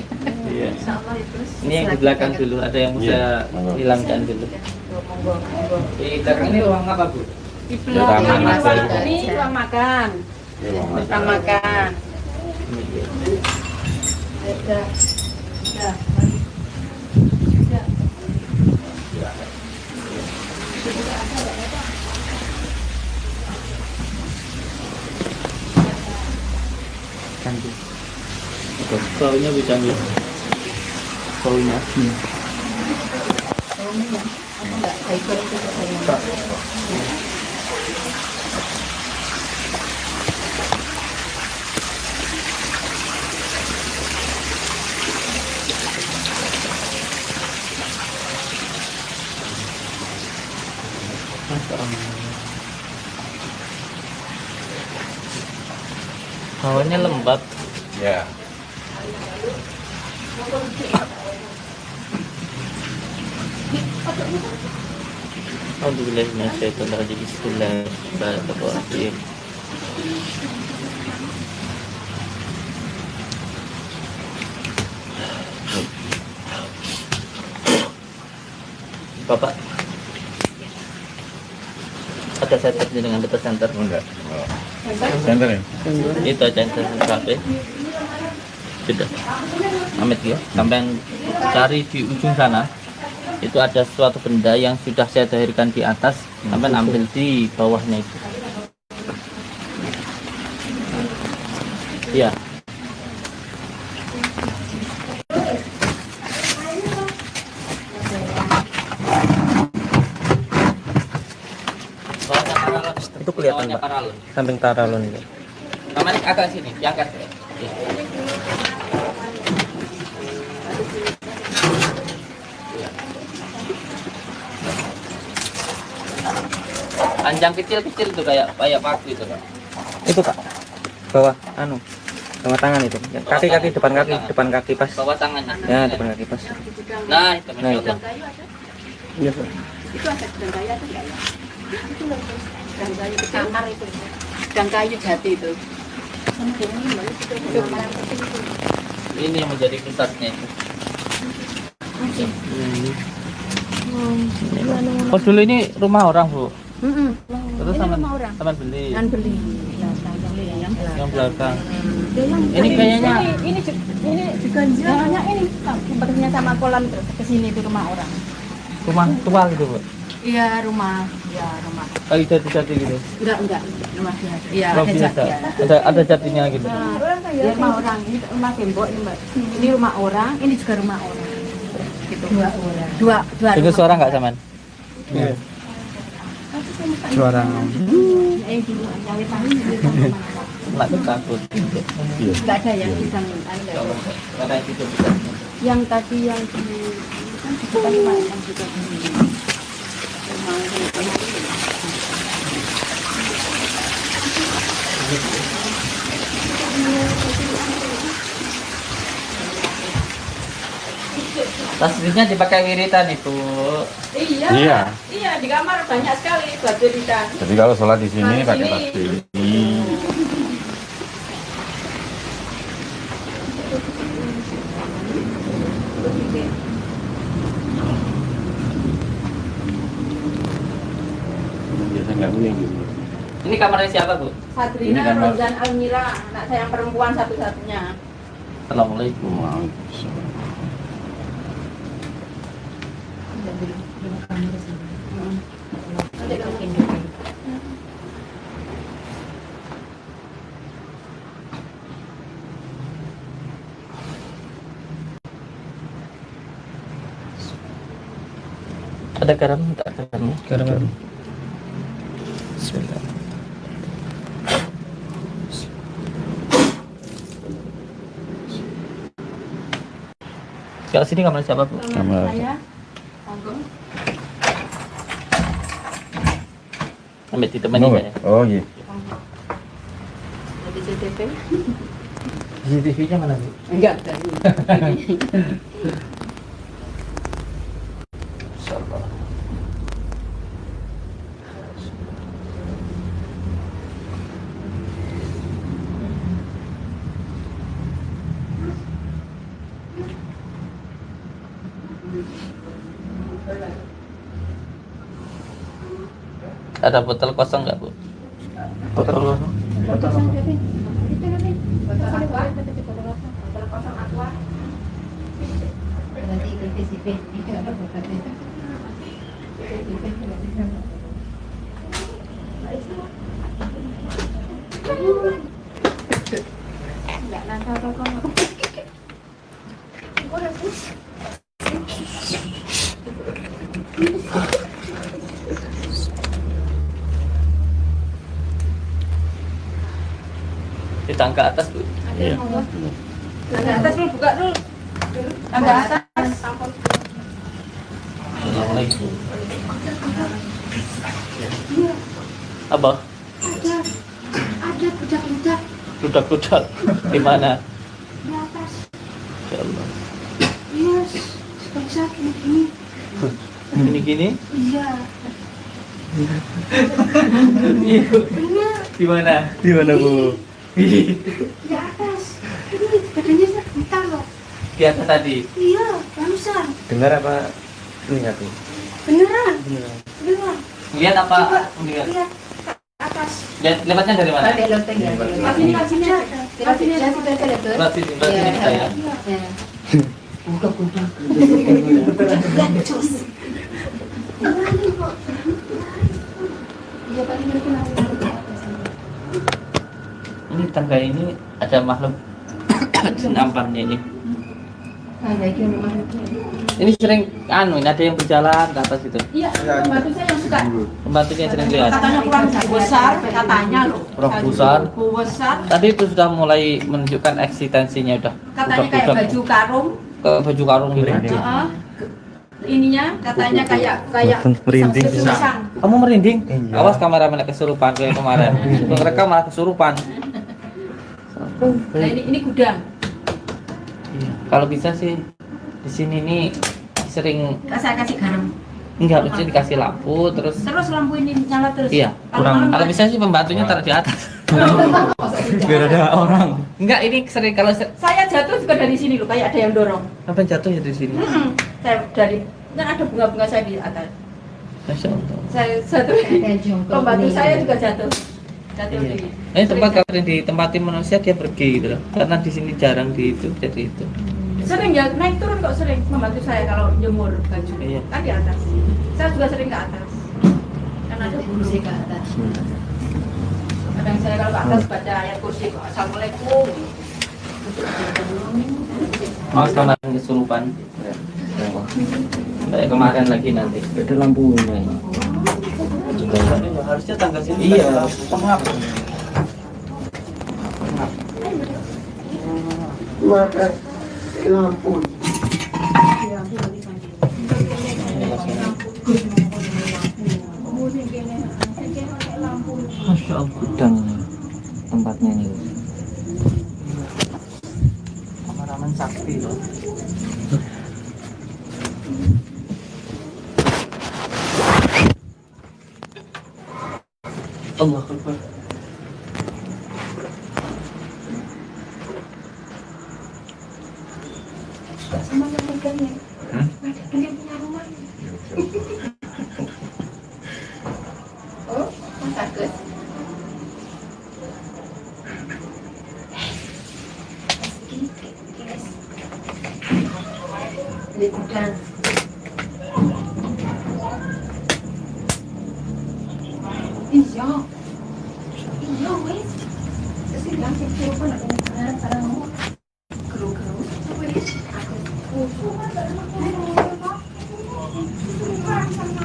Iya. Insyaallah itu. Ini yang di belakang dulu, ada yang mau Iya, saya monggo. hilangkan dulu. Di belakang ini ruang apa, Bu? Di Ruang belakang makan. ini ruang makan. Ini ruang makan. Ruang makan. Canggih. Oke, baunya bisa canggih. Baunya. Baunya lembab. Ya. Alhamdulillah minasyaitonirrajim. Bismillahirrahmanirrahim. Bapak, ada center dengan data center? Enggak. Oh. Center ya? Itu center kafe. Sudah. Amit ya. Sampai cari di ujung sana. Itu ada suatu benda yang sudah saya zahirkan di atas. Sampai ambil di bawahnya itu. Iya. Itu kelihatan, Bawahnya Pak. paralon. Samping taralon itu. Namanya agak sini, diangkat ya. Oke. Panjang kecil-kecil tuh kayak paku itu Pak. Itu, Pak. Bawah bawah tangan itu. Ya, kaki depan kaki pas. Bawah tangannya. Ya, depan kaki pas. Nah, itu Nah, itu. Iya, Pak. Itu ada gedang kayu atau enggak ya? Itu loh, Bos. Gedang kayu itu kamar itu. Gedang kayu jati itu. Sama dengan ini, Mbak, itu kamar yang kecil itu. Ini yang menjadi pusatnya itu. Oh, dulu ini rumah orang, Bu. Terus Ini sama rumah orang. teman beli Kan beli. yang belakang. Ini kayaknya- ini juga jalannya ini tempatnya sama kolam terus ke sini itu rumah orang. Rumah tua gitu, Bu. Iya, rumah Kayak jati-jati gitu. enggak rumah biasa. Iya, Rumah ada biasa. jati. Ada jatinya gitu. Nah, ya, rumah orang ini rumah tembok ini, Mbak. Ini rumah orang, ini juga rumah orang. Gitu. Dua orang. Dua Itu rumah. suara nggak zaman? Iya. Suara. Dulu yang itu Nggak tuh takut. enggak ada yang bidang enggak ada. Karena itu Yang tadi yang di kan di depan rumah yang juga di rumah tasbihnya dipakai wiritan itu. Iya. Iya, di kamar banyak sekali buat wiridan. Jadi kalau sholat di sini Di pakai sini. tasbih ini. Biasa nggak kuning gitu. Ini kamarnya siapa Bu? Ini Sadrina kamar. Rozan Almira, anak saya yang perempuan satu-satunya. Assalamualaikum. Ada garam tak garamnya? Garam. Bismillah. Kalau sini kamar siapa, Bu? Kamar. Saya, monggo. Ambil ditemani Oh, ya. oh iya. Jadi CCTV? CCTV-nya mana, Bu? Enggak ada. Insyaallah. Ada botol kosong nggak, Bu? Botol kosong. Enggak nakal kok. Di tangga atas, Bu. Iya. Tangga atas dulu, buka dulu. Tangga atas. Assalamualaikum. Abah, Ada budak-budak budak-budak di mana? di atas. Insyaallah. Iya, bangsa gini-gini. Gini-gini? Iya, Iya. benar. Di mana? Di mana, Bu? Di atas. Ini badannya sebentar loh. Di atas tadi. Iya, barusan. Dengar apa? Lihat, Bu. Beneran. Beneran. Lihat apa? Lihat. Lihat ke atas. Lihat lewatnya dari mana? Pakai loteng ya. Lewat sini ada. Lewat sini ada sudah ada tuh. Lewat sini saya. Ya. Berani kok. Iya, paling itu nanti. Ini tangga ini ada makhluk namparnya ini. Ini sering anu, ini ada yang berjalan ke atas itu. Iya, pembantu saya yang suka. Pembantunya sering lihat. Katanya kurang besar, katanya loh. Kurang besar. Besar. Tadi itu sudah mulai menunjukkan eksistensinya udah. Katanya kayak baju karung. Ke baju karung gitu. Heeh. Ininya katanya kayak Merinding. pisang. Kamu merinding? Awas kameramen kesurupan kayak kemarin. Mereka malah kesurupan. Nah ini gudang. Iya. Kalau bisa sih di sini nih sering Saya kasih garam. enggak mesti dikasih lampu terus Terus lampu ini nyala terus. iya. Kalau bisa sih pembantunya taruh di atas. Biar ada orang. Enggak, ini sering kalau Saya jatuh juga dari sini loh, kayak ada yang dorong. apa yang jatuh ya di sini. Saya dari kan ada bunga-bunga saya di atas. Masya Allah. Saya jatuh. Pembantu saya juga jatuh. Jatuh Iya. di. Ini tempat kalau yang ditempatin manusia dia pergi gitu loh. Karena di sini jarang di itu jadi itu. Sering ya naik turun kok sering membantu saya kalau jemur baju. Iya. Kan di atas. Saya juga sering ke atas. Karena ada kursi ke atas. Kadang saya kalau ke atas baca ayat kursi kok assalamualaikum. Awas kemarin kesurupan. Kayak kemarin lagi nanti. Ada lampunya. Harusnya tangga sini. Iya. Pengap. Maka lampu. Masya Allah. Gudang tempatnya ini. Kameramen sakti loh. Allah Akbar. Oh, takut. Di gudang. Iya. Iya, wes. Sesi langsung telepon ada yang sekarang mau keru-keru.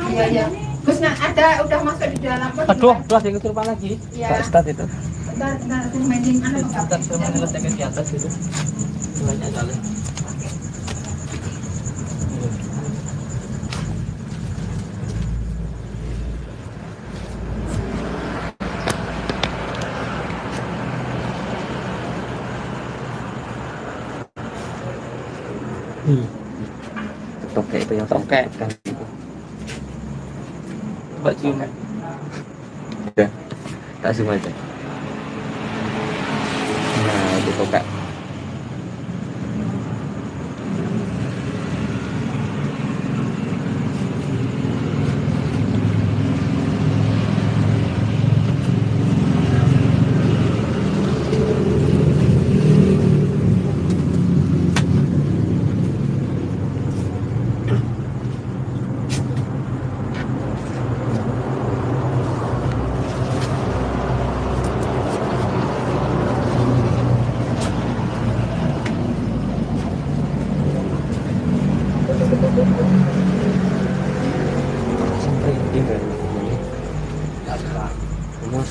Iya, iya. Terus nah, ada udah masuk di dalam. Aduh, ada yang kesurupan lagi. Iya. Pak Ustadz itu. Bentar, aku mainin anak Ustadz sama nyelesaikan di atas itu. Banyak kali. Tokek itu yang Tokek. kan itu. Coba cium. Ya. Tak zoom aja. Nah, itu tokek. Sampai tinggal. Mas.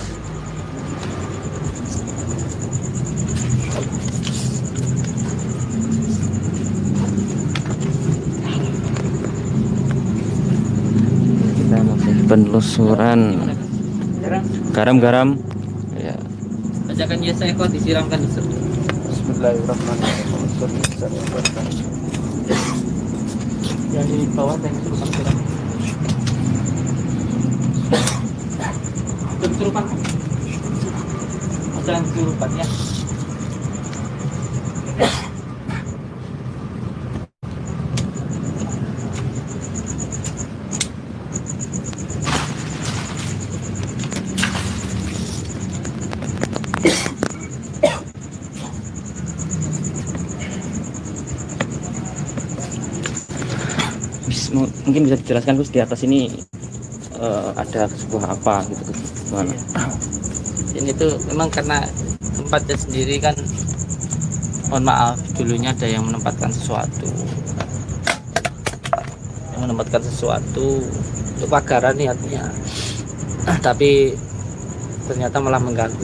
Kita masih penelusuran garam-garam. Ya. Bacakan ya saya kok disiramkan di situ. Bismillahirrahmanirrahim. Yang di bawah yang kesurupan siram. Kesurupan. Jangan kesurupan ya. Mungkin bisa dijelaskan Gus di atas ini ada sebuah apa gitu Gus? Gimana? Ini tuh memang karena tempatnya sendiri kan Mohon maaf, dulunya ada yang menempatkan sesuatu. Yang menempatkan sesuatu untuk pagaran niatnya. Tapi ternyata malah mengganggu.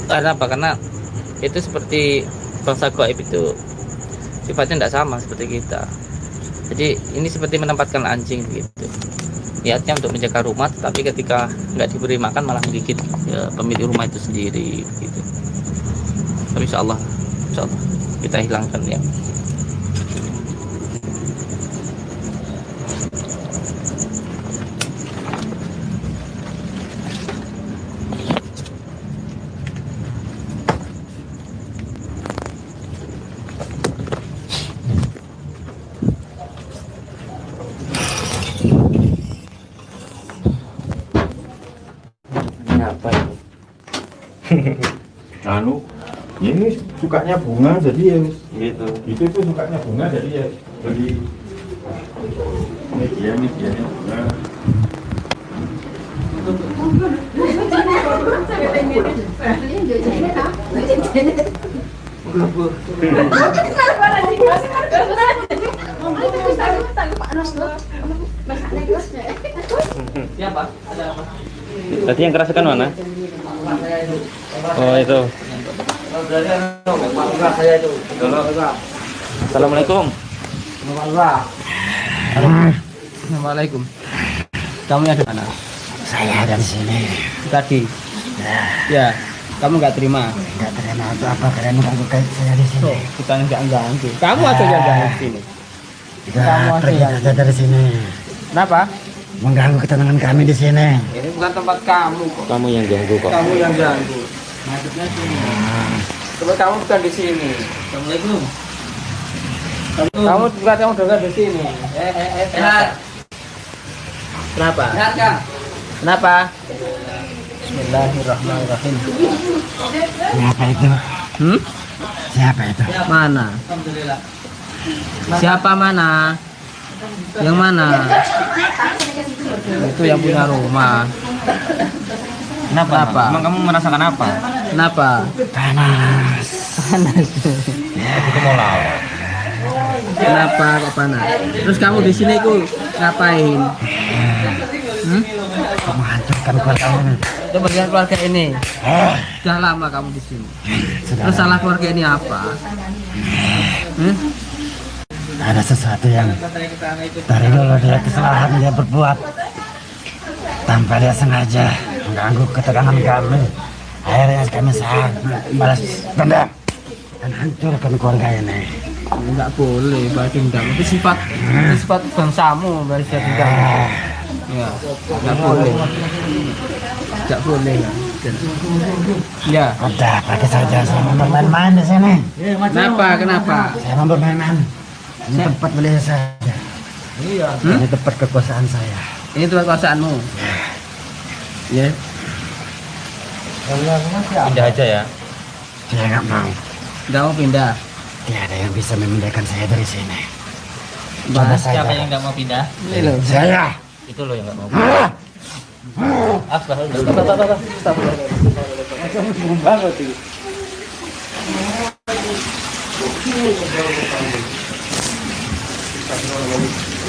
Karena apa? Karena itu seperti bangsa gaib itu sifatnya tidak sama seperti kita. Jadi ini seperti menempatkan anjing begitu. Niatnya untuk menjaga rumah, tapi ketika nggak diberi makan malah menggigit ya, pemilik rumah itu sendiri begitu. Tapi insya Allah kita hilangkan ya. Ini apa itu? Anu, ini sukanya bunga jadi ya gitu. Itu tuh sukanya bunga jadi ya beli. Ini dia bunga. Siapa? Ada apa? Tadi yang keras kan mana? Oh itu. Assalamualaikum. Assalamualaikum. Kamu ada mana? Saya ada di sini. Tadi. Ya, kamu nggak terima. Enggak terima itu apa kalian mengganggu saya di sini? Bukan nggak ganggu. Kamu aja yang ganggu di sini. Udah pergi aja dari sini. Kenapa? Mengganggu ketenangan kami di sini. Ini bukan tempat kamu kok. Kamu yang ganggu kok. Kamu yang ganggu. Maksudnya sini. Coba kamu bukan di sini. Assalamualaikum. Kamu bukan kamu dengar di sini. Sehat. Kenapa? Sehat Kang. Kenapa? Bismillahirrahmanirrahim. Siapa itu? Siapa itu? Mana? Alhamdulillah. Siapa mana? Yang mana? Itu yang punya rumah. Kenapa? Kenapa? Emang kamu merasakan apa? Kenapa? Panas. Panas. Itu mau lawan. Kenapa kok panas? Terus kamu di sini ku ngapain? Menghancurkan keluarga ini. Coba lihat keluarga ini. Sudah lama kamu di sini. Terus salah keluarga ini apa? Ada sesuatu yang dari dulu dia kesalahan dia berbuat tanpa dia sengaja mengganggu ketenangan kami. Akhirnya kami sangat balas dendam dan hancurkan keluarga ini. Enggak boleh balas dendam. Itu sifat bangsamu balas dendam. Ya, enggak boleh. Enggak boleh. Ya. Udah, pergi saja. Saya mau bermain-main di sini. Kenapa? Saya mau bermain-main. Ini tempat beli saja. Iya. Ini tempat kekuasaan saya. Ini tempat kekuasaanmu. Ya. Pindah aja ya. Saya nggak mau. Enggak mau pindah. Tidak ada yang bisa memindahkan saya dari sini. Bahas Coba Siapa saja. yang nggak mau pindah? ini loh. Saya. Itu loh yang nggak mau pindah.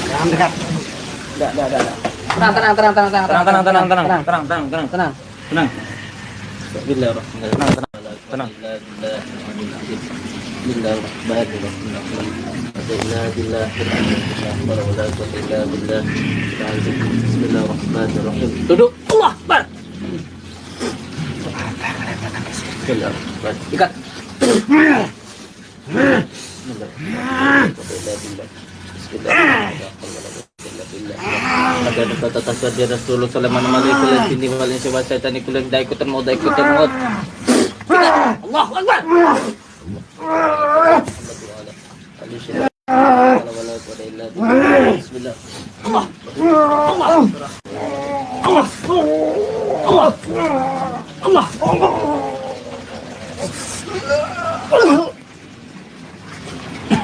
Jangan dekat. Tenang. Tenang. Tenang. Bismillahirrahmanirrahim. Duduk. Allah Akbar. Ikat. Ada kata tasawuf Rasulullah sallallahu alaihi wasallam sini walin sewa setan ikulan daikutan mau. Allahu Akbar. Bismillah. Allah.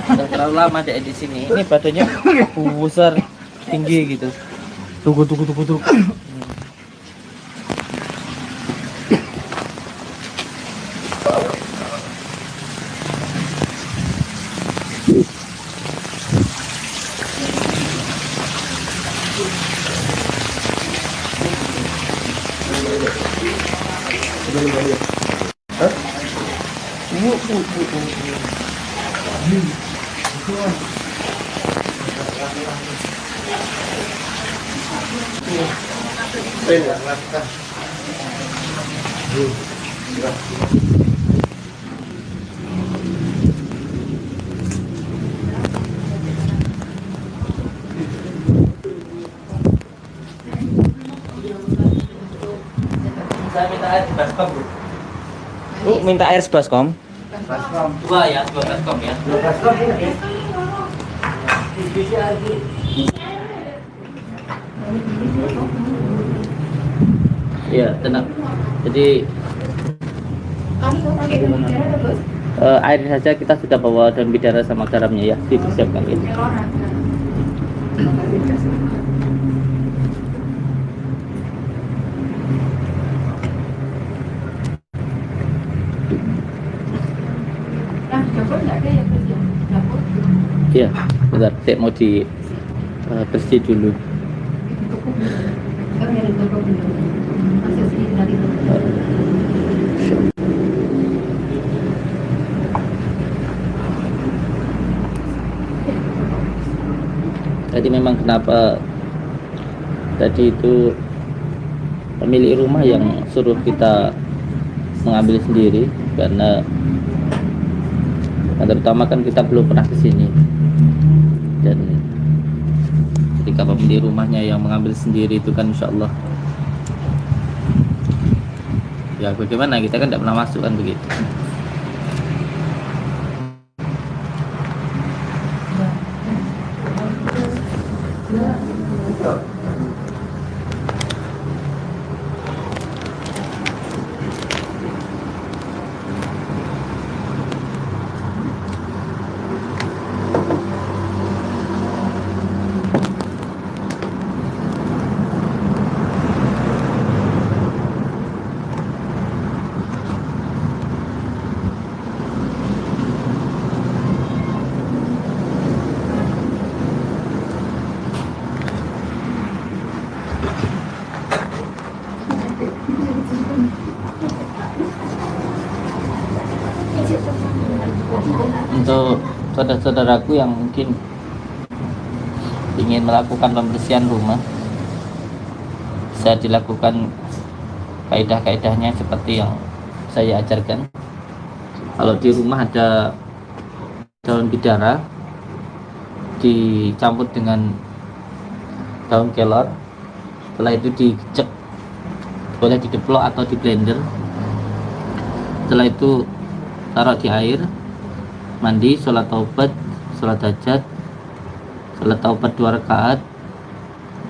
Udah terlalu lama deh di sini. Ini badannya besar, tinggi gitu. Tunggu. Saya minta air baskom, Bu. Bu, minta air sebaskom. Dua ya, 2 baskom ya. Iya, tenang. Jadi air saja kita sudah bawa daun bidara sama garamnya ya, dipersiapkan ya. Iya, bentar, saya mau di bersih dulu. Jadi memang kenapa tadi itu pemilik rumah yang suruh kita mengambil sendiri, karena terutama kan kita belum pernah kesini, dan ketika pemilik rumahnya yang mengambil sendiri itu kan insya Allah ya bagaimana, kita kan tidak pernah masuk kan begitu. Untuk saudara-saudaraku yang mungkin ingin melakukan pembersihan rumah, bisa dilakukan kaidah-kaidahnya seperti yang saya ajarkan. Kalau di rumah ada daun bidara dicampur dengan daun kelor, setelah itu dicek, boleh dideplok atau di blender. Setelah itu taruh di air, mandi, sholat taubat, sholat hajat, sholat taubat 2 rakaat.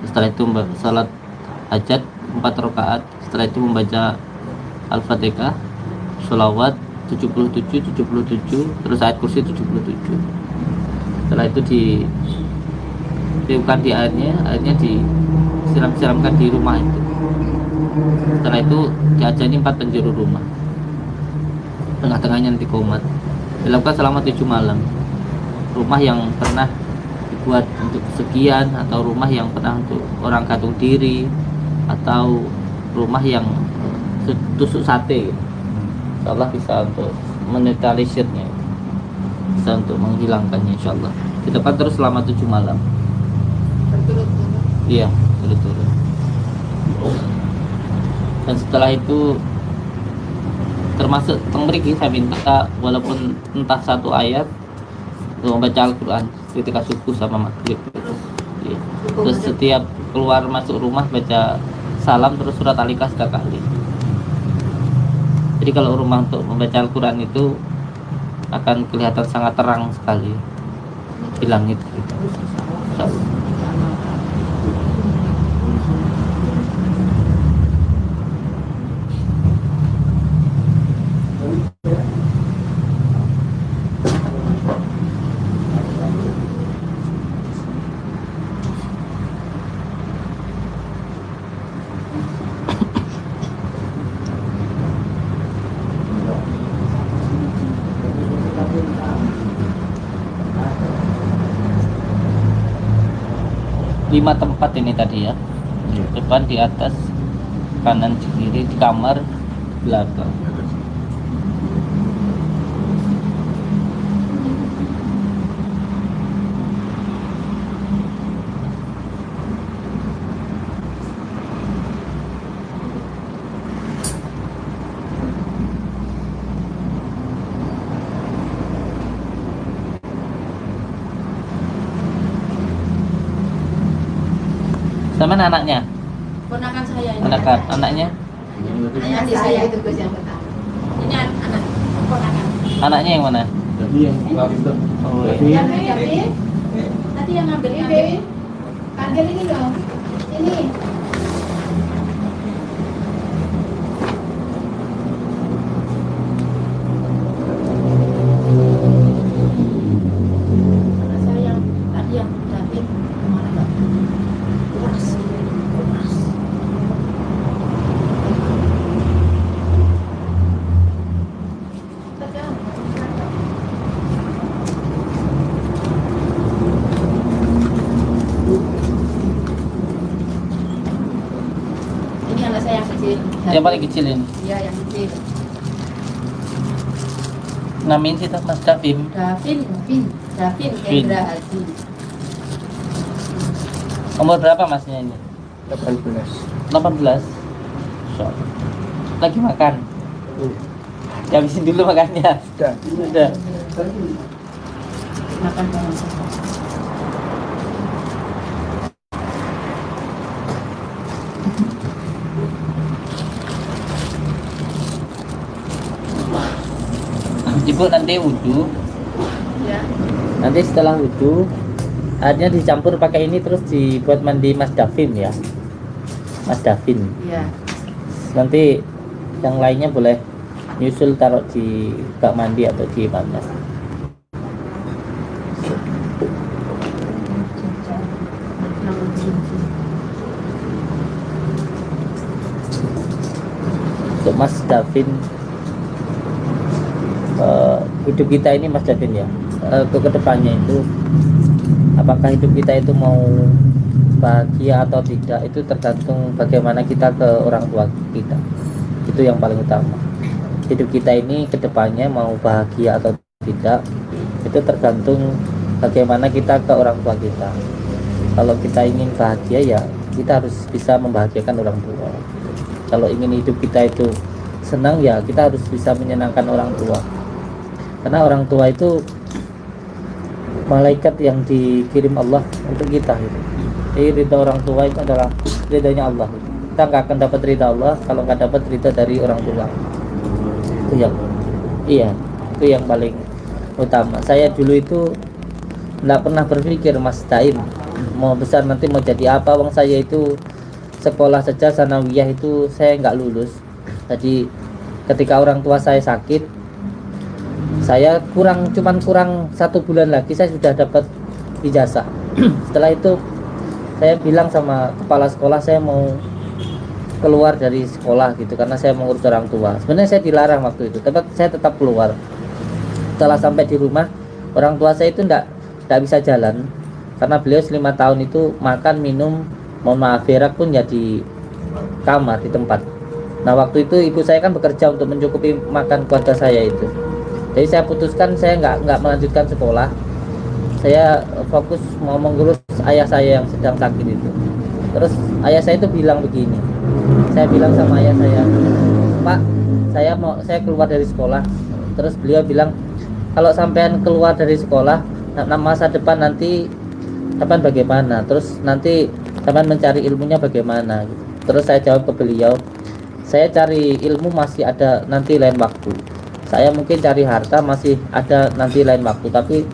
Setelah itu sholat hajat 4 rakaat. Setelah itu membaca Al-Fatihah, sholawat 77, terus ayat kursi 77. Setelah itu ditiupkan di airnya disiram-siramkan di rumah itu. Setelah itu diajani 4 penjuru rumah, tengah-tengahnya nanti komat. Dilakukan selama 7 malam. Rumah yang pernah dibuat untuk sekian, atau rumah yang pernah untuk orang gantung diri, atau rumah yang tusuk sate, insyaallah bisa untuk menetralisirnya, bisa untuk menghilangkannya insyaallah. Kita terus selama 7 malam. Iya, turut-turut. Dan setelah itu termasuk mriki saya minta walaupun entah 1 ayat untuk membaca Al-Quran ketika subuh sama maghrib. Ya. Terus setiap keluar masuk rumah baca salam terus surat Al-Ikhlas 3 kali. Jadi kalau rumah untuk membaca Al-Quran itu akan kelihatan sangat terang sekali di langit gitu. Insyaallah. Lima tempat ini tadi ya, depan, di atas, kanan, di kiri, di kamar, belakang. Sama anaknya, Ponakan saya ini. anaknya, Ini adik saya itu Gus yang pertama. Ini anak ponakan. anaknya yang mana? Jadi yang keluar itu. Oh, Jadi iya. Tadi yang ngambil Panggil ini dong. Ini. anak saya yang tadi yang David kemana Pak? Keras. Tegang. Ini anak saya yang kecil. Yang paling kecil ini. Iya, yang kecil. Namain sih Mas Davin. Davin Kendra Haji. Umur berapa masnya ini? 18. 18. So. Lagi makan. Habisin dulu makannya. Sudah. Makan bareng. Ibu nanti wudhu, Ya. nanti setelah wudhu airnya dicampur pakai ini terus dibuat mandi Mas Davin ya, Mas Davin. Iya. Nanti yang lainnya boleh nyusul taruh di bak mandi atau di mana. Untuk Mas Davin, hidup kita ini Mas Davin ya, untuk kedepannya itu apakah hidup kita itu mau bahagia atau tidak itu tergantung bagaimana kita ke orang tua kita. Itu yang paling utama. Hidup kita ini kedepannya mau bahagia atau tidak itu tergantung bagaimana kita ke orang tua kita. Kalau kita ingin bahagia ya kita harus bisa membahagiakan orang tua. Kalau ingin hidup kita itu senang ya kita harus bisa menyenangkan orang tua. Karena orang tua itu malaikat yang dikirim Allah untuk kita gitu. Jadi ridha orang tua itu adalah ridhanya Allah. Kita nggak akan dapat ridha Allah kalau nggak dapat ridha dari orang tua. Itu yang itu yang paling utama. Saya dulu itu nggak pernah berpikir Mas Daim mau besar nanti mau jadi apa. Wong saya itu sekolah saja sanawiyah itu saya nggak lulus. Jadi ketika orang tua saya sakit, saya cuman kurang 1 bulan lagi saya sudah dapat ijazah. Setelah itu saya bilang sama kepala sekolah saya mau keluar dari sekolah gitu karena saya mengurus orang tua. Sebenarnya saya dilarang waktu itu, tapi saya tetap keluar. Setelah sampai di rumah, orang tua saya itu enggak bisa jalan karena beliau 5 tahun itu makan minum mohon maaf berak pun ya di kamar di tempat. Nah waktu itu ibu saya kan bekerja untuk mencukupi makan keluarga saya itu. Jadi saya putuskan saya nggak melanjutkan sekolah. Saya fokus mau mengurus ayah saya yang sedang sakit itu. Terus ayah saya itu bilang begini. Saya bilang sama ayah saya, Pak, saya keluar dari sekolah. Terus beliau bilang, kalau sampean keluar dari sekolah, masa depan nanti kapan bagaimana? Terus nanti sampean mencari ilmunya bagaimana? Terus saya jawab ke beliau, saya cari ilmu masih ada nanti lain waktu. Saya mungkin cari harta masih ada nanti lain waktu, tapi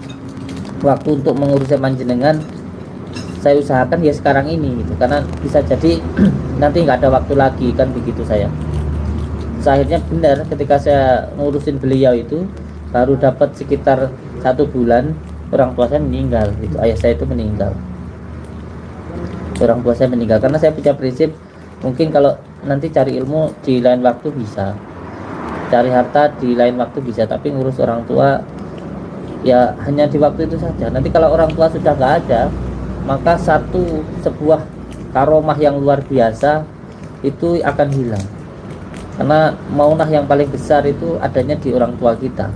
waktu untuk mengurusnya panjenengan saya usahakan ya sekarang ini gitu, karena bisa jadi nanti nggak ada waktu lagi kan begitu saya. Akhirnya benar ketika saya ngurusin beliau itu baru dapat sekitar 1 bulan orang tua saya meninggal gitu, ayah saya itu meninggal. Orang tua saya meninggal karena saya punya prinsip mungkin kalau nanti cari ilmu di lain waktu bisa, cari harta di lain waktu bisa, tapi ngurus orang tua ya hanya di waktu itu saja. Nanti kalau orang tua sudah nggak ada, maka sebuah karomah yang luar biasa itu akan hilang. Karena maunah yang paling besar itu adanya di orang tua kita,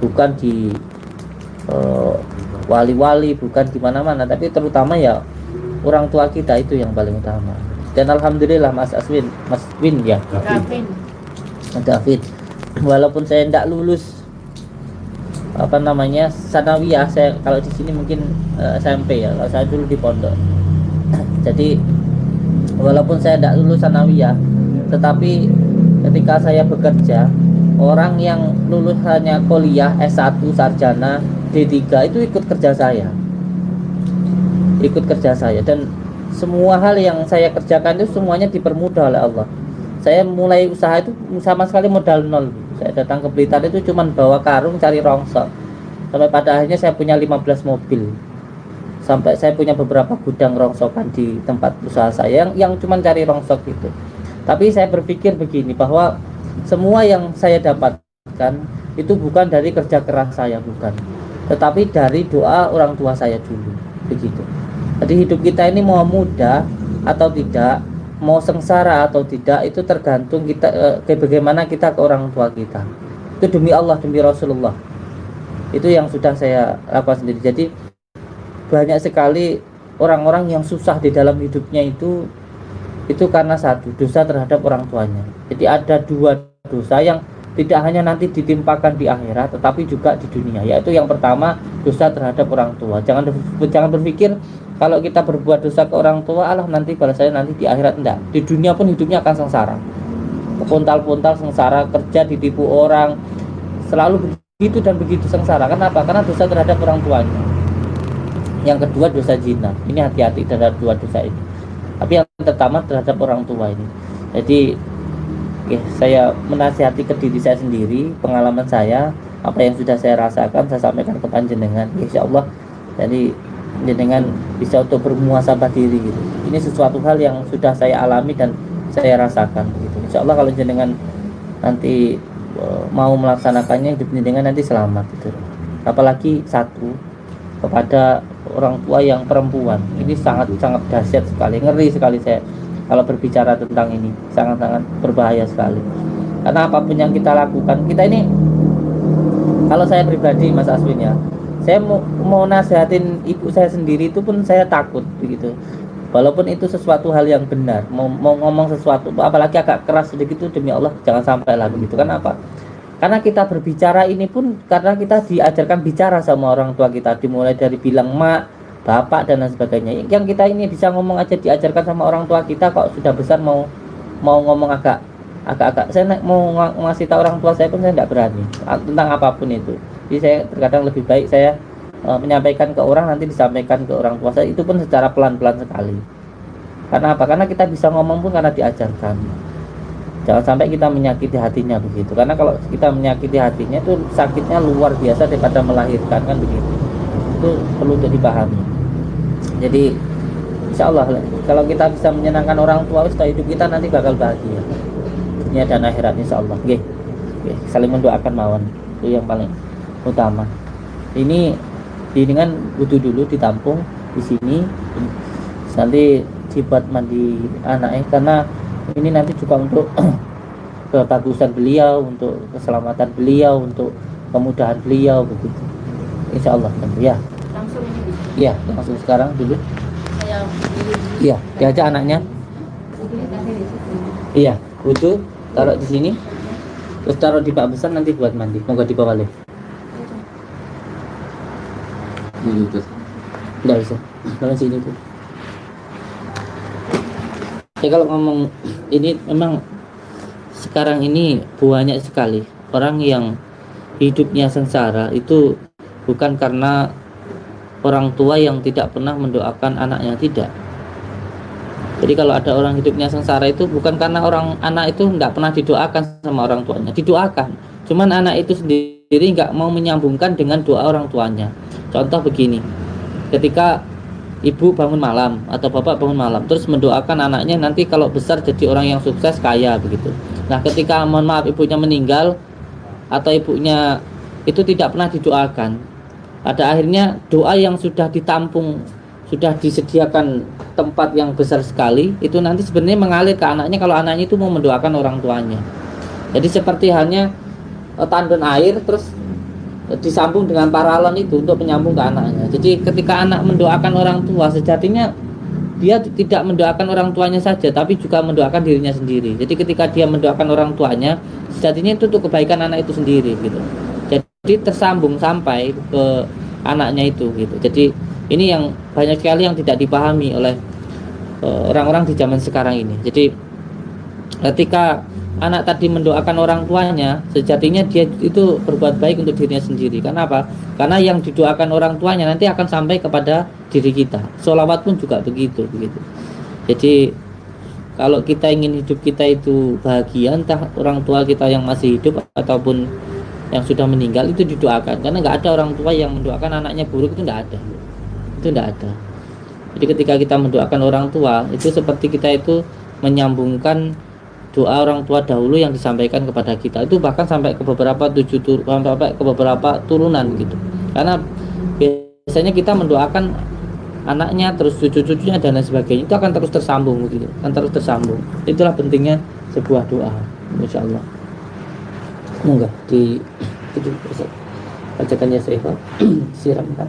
bukan di wali-wali, bukan di mana-mana, tapi terutama ya orang tua kita itu yang paling utama. Dan alhamdulillah Mas Win ya, David, walaupun saya tidak lulus sanawiyah, saya kalau di sini mungkin SMP ya, kalau saya dulu di pondok. Jadi walaupun saya tidak lulus sanawiyah, tetapi ketika saya bekerja, orang yang lulus hanya kuliah S1 sarjana D3 itu ikut kerja saya, dan semua hal yang saya kerjakan itu semuanya dipermudah oleh Allah. Saya mulai usaha itu sama sekali modal nol. Saya datang ke Blitar itu cuma bawa karung cari rongsok, sampai pada akhirnya saya punya 15 mobil, sampai saya punya beberapa gudang rongsokan di tempat usaha saya yang cuma cari rongsok itu. Tapi saya berpikir begini, bahwa semua yang saya dapatkan itu bukan dari kerja keras saya, bukan, tetapi dari doa orang tua saya dulu, begitu. Jadi hidup kita ini mau mudah atau tidak, mau sengsara atau tidak, itu tergantung kita bagaimana kita ke orang tua kita. Itu demi Allah, demi Rasulullah. Itu yang sudah saya lakukan sendiri. Jadi banyak sekali orang-orang yang susah di dalam hidupnya itu karena satu, dosa terhadap orang tuanya. Jadi ada dua dosa yang tidak hanya nanti ditimpakan di akhirat, tetapi juga di dunia. Yaitu yang pertama, dosa terhadap orang tua. Jangan berpikir kalau kita berbuat dosa ke orang tua, Allah nanti balasannya nanti di akhirat. Enggak. Di dunia pun hidupnya akan sengsara. Pontal-pontal sengsara, kerja ditipu orang, selalu begitu dan begitu sengsara. Kenapa? Karena dosa terhadap orang tuanya. Yang kedua, dosa zina. Ini hati-hati terhadap dua dosa ini. Tapi yang pertama terhadap orang tua ini. Jadi saya menasihati ke diri saya sendiri, pengalaman saya, apa yang sudah saya rasakan, saya sampaikan ke panjenengan. Insya Allah, jadi jenengan bisa untuk bermuhasabah diri gitu. Ini sesuatu hal yang sudah saya alami dan saya rasakan gitu. Insya Allah kalau jenengan nanti mau melaksanakannya, hidup jenengan nanti selamat gitu. Apalagi satu, kepada orang tua yang perempuan, ini sangat-sangat dahsyat sekali, ngeri sekali saya kalau berbicara tentang ini, sangat-sangat berbahaya sekali. Karena apapun yang kita lakukan, kita ini, kalau saya pribadi Mas Aswin ya, saya mau nasihatin ibu saya sendiri itu pun saya takut begitu. Walaupun itu sesuatu hal yang benar, mau ngomong sesuatu, apalagi agak keras sedikit, itu demi Allah jangan sampai lah begitu. Kenapa? Karena kita berbicara ini pun karena kita diajarkan bicara sama orang tua kita, dimulai dari bilang mak, bapak dan lain sebagainya. Yang kita ini bisa ngomong aja diajarkan sama orang tua kita, kok sudah besar mau ngomong agak saya mau ngasih tahu orang tua saya pun saya tidak berani tentang apapun itu. Jadi saya terkadang lebih baik saya menyampaikan ke orang, nanti disampaikan ke orang tua saya, itu pun secara pelan-pelan sekali. Karena apa? Karena kita bisa ngomong pun karena diajarkan. Jangan sampai kita menyakiti hatinya begitu. Karena kalau kita menyakiti hatinya itu sakitnya luar biasa daripada melahirkan, kan begitu. Itu perlu untuk dipahami. Jadi insya Allah kalau kita bisa menyenangkan orang tua setelah hidup kita, nanti bakal bahagia dunia dan akhirat insya Allah. Oke. Saling mendoakan mawon, itu yang paling utama. Ini dengan wudhu dulu, ditampung di sini, nanti dibuat mandi anaknya, karena ini nanti juga untuk kebagusan beliau, untuk keselamatan beliau, untuk kemudahan beliau begitu. Insya Allah tentu ya. Langsung ini. Iya, langsung sekarang dulu. Saya Iya, diajak anaknya. Iya, wudhu taruh di sini, terus taruh di bak besar nanti buat mandi. Moga dibawa lift. Gitu. Nggak bisa. Kalau sini tuh. Ya kalau ngomong ini memang sekarang ini banyak sekali orang yang hidupnya sengsara, itu bukan karena orang tua yang tidak pernah mendoakan anaknya, tidak. Jadi kalau ada orang hidupnya sengsara itu bukan karena anak itu tidak pernah didoakan sama orang tuanya, didoakan. Cuman anak itu sendiri nggak mau menyambungkan dengan doa orang tuanya. Contoh begini, ketika ibu bangun malam atau bapak bangun malam terus mendoakan anaknya nanti kalau besar jadi orang yang sukses, kaya begitu. Nah ketika mohon maaf ibunya meninggal atau ibunya itu tidak pernah didoakan, pada akhirnya doa yang sudah ditampung sudah disediakan tempat yang besar sekali, itu nanti sebenarnya mengalir ke anaknya kalau anaknya itu mau mendoakan orang tuanya. Jadi seperti hanya tandon air terus disambung dengan paralon itu untuk menyambung ke anaknya. Jadi ketika anak mendoakan orang tua, sejatinya dia tidak mendoakan orang tuanya saja, tapi juga mendoakan dirinya sendiri. Jadi ketika dia mendoakan orang tuanya, sejatinya itu untuk kebaikan anak itu sendiri gitu. Jadi tersambung sampai ke anaknya itu gitu. Jadi ini yang banyak sekali yang tidak dipahami oleh orang-orang di zaman sekarang ini. Jadi ketika anak tadi mendoakan orang tuanya, sejatinya dia itu berbuat baik untuk dirinya sendiri. Karena apa? Karena yang didoakan orang tuanya nanti akan sampai kepada diri kita. Sholawat pun juga begitu. Jadi kalau kita ingin hidup kita itu bahagia, entah orang tua kita yang masih hidup ataupun yang sudah meninggal, itu didoakan. Karena nggak ada orang tua yang mendoakan anaknya buruk, itu nggak ada. Itu nggak ada. Jadi ketika kita mendoakan orang tua, itu seperti kita itu menyambungkan doa orang tua dahulu yang disampaikan kepada kita, itu bahkan sampai ke beberapa sampai ke beberapa turunan gitu. Karena biasanya kita mendoakan anaknya, terus cucu-cucunya dan lain sebagainya, itu akan terus tersambung gitu, akan terus tersambung. Itulah pentingnya sebuah doa, insya Allah. Enggak di itu bacakannya saya siramkan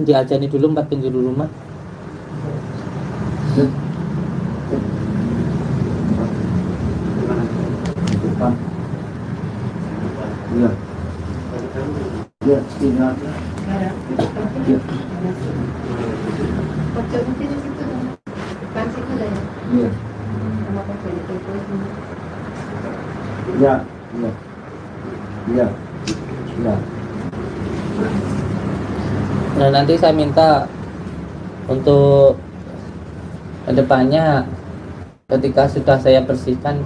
diajani dulu 4 penjuru rumah. Iya. Ya, tinggal. Pojok mesti di situ kan? Depan situ lah ya? Iya. Sama pojok itu semua. Iya. Iya. Iya. Iya. Nah nanti saya minta untuk kedepannya ketika sudah saya bersihkan,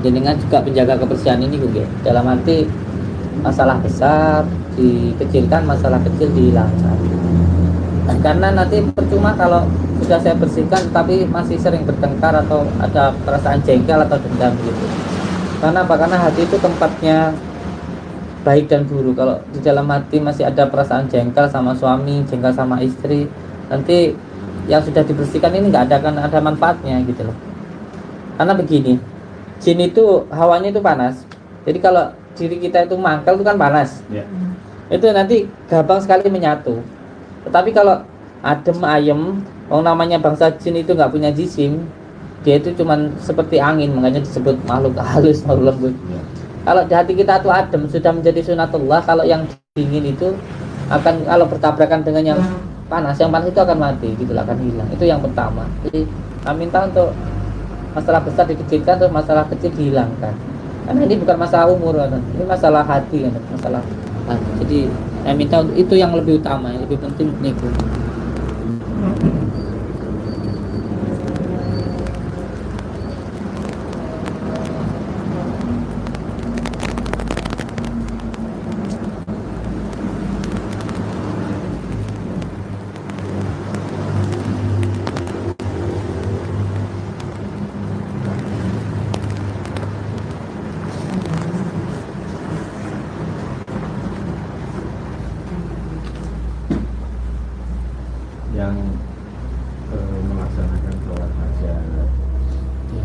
jenengan juga penjaga kebersihan ini juga. Dalam arti masalah besar dikecilkan, masalah kecil dihilangkan. Karena nanti percuma kalau sudah saya bersihkan tapi masih sering bertengkar atau ada perasaan jengkel atau dendam gitu. Karena apa? Karena hati itu tempatnya baik dan buruk. Kalau di dalam hati masih ada perasaan jengkel sama suami, jengkel sama istri, nanti yang sudah dibersihkan ini nggak akan ada manfaatnya gitu loh. Karena begini, jin itu hawanya itu panas. Jadi kalau diri kita itu mangkal itu kan panas. Ya. Itu nanti gampang sekali menyatu. Tetapi kalau adem ayem, orang namanya bangsa jin itu nggak punya jisim, dia itu cuman seperti angin, makanya disebut makhluk halus, makhluk lembut. Kalau di hati kita tuh adem, sudah menjadi sunatullah. Kalau yang dingin itu akan, kalau bertabrakan dengan yang panas itu akan mati, gitulah, akan hilang. Itu yang pertama. Jadi kami minta untuk masalah besar dikecilkan, terus masalah kecil dihilangkan. Karena ini bukan masalah umur, kan? Ini masalah hati, kan? Masalah hati. Jadi saya minta untuk itu yang lebih utama, yang lebih penting itu. Yang melaksanakan sholat hajat, ya,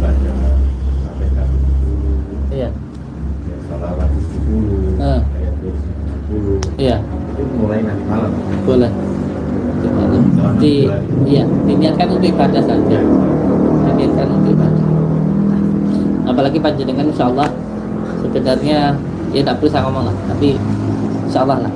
baca KPK Iya. ya, salawat 10, ayat 10, Iya. itu mulai nanti malam. Boleh. Iya, diniatkan untuk ibadah saja. Diniatkan untuk ibadah. Apalagi panjenengan insya Allah sebenarnya ya tidak perlu saya ngomong lah, tapi insya Allah lah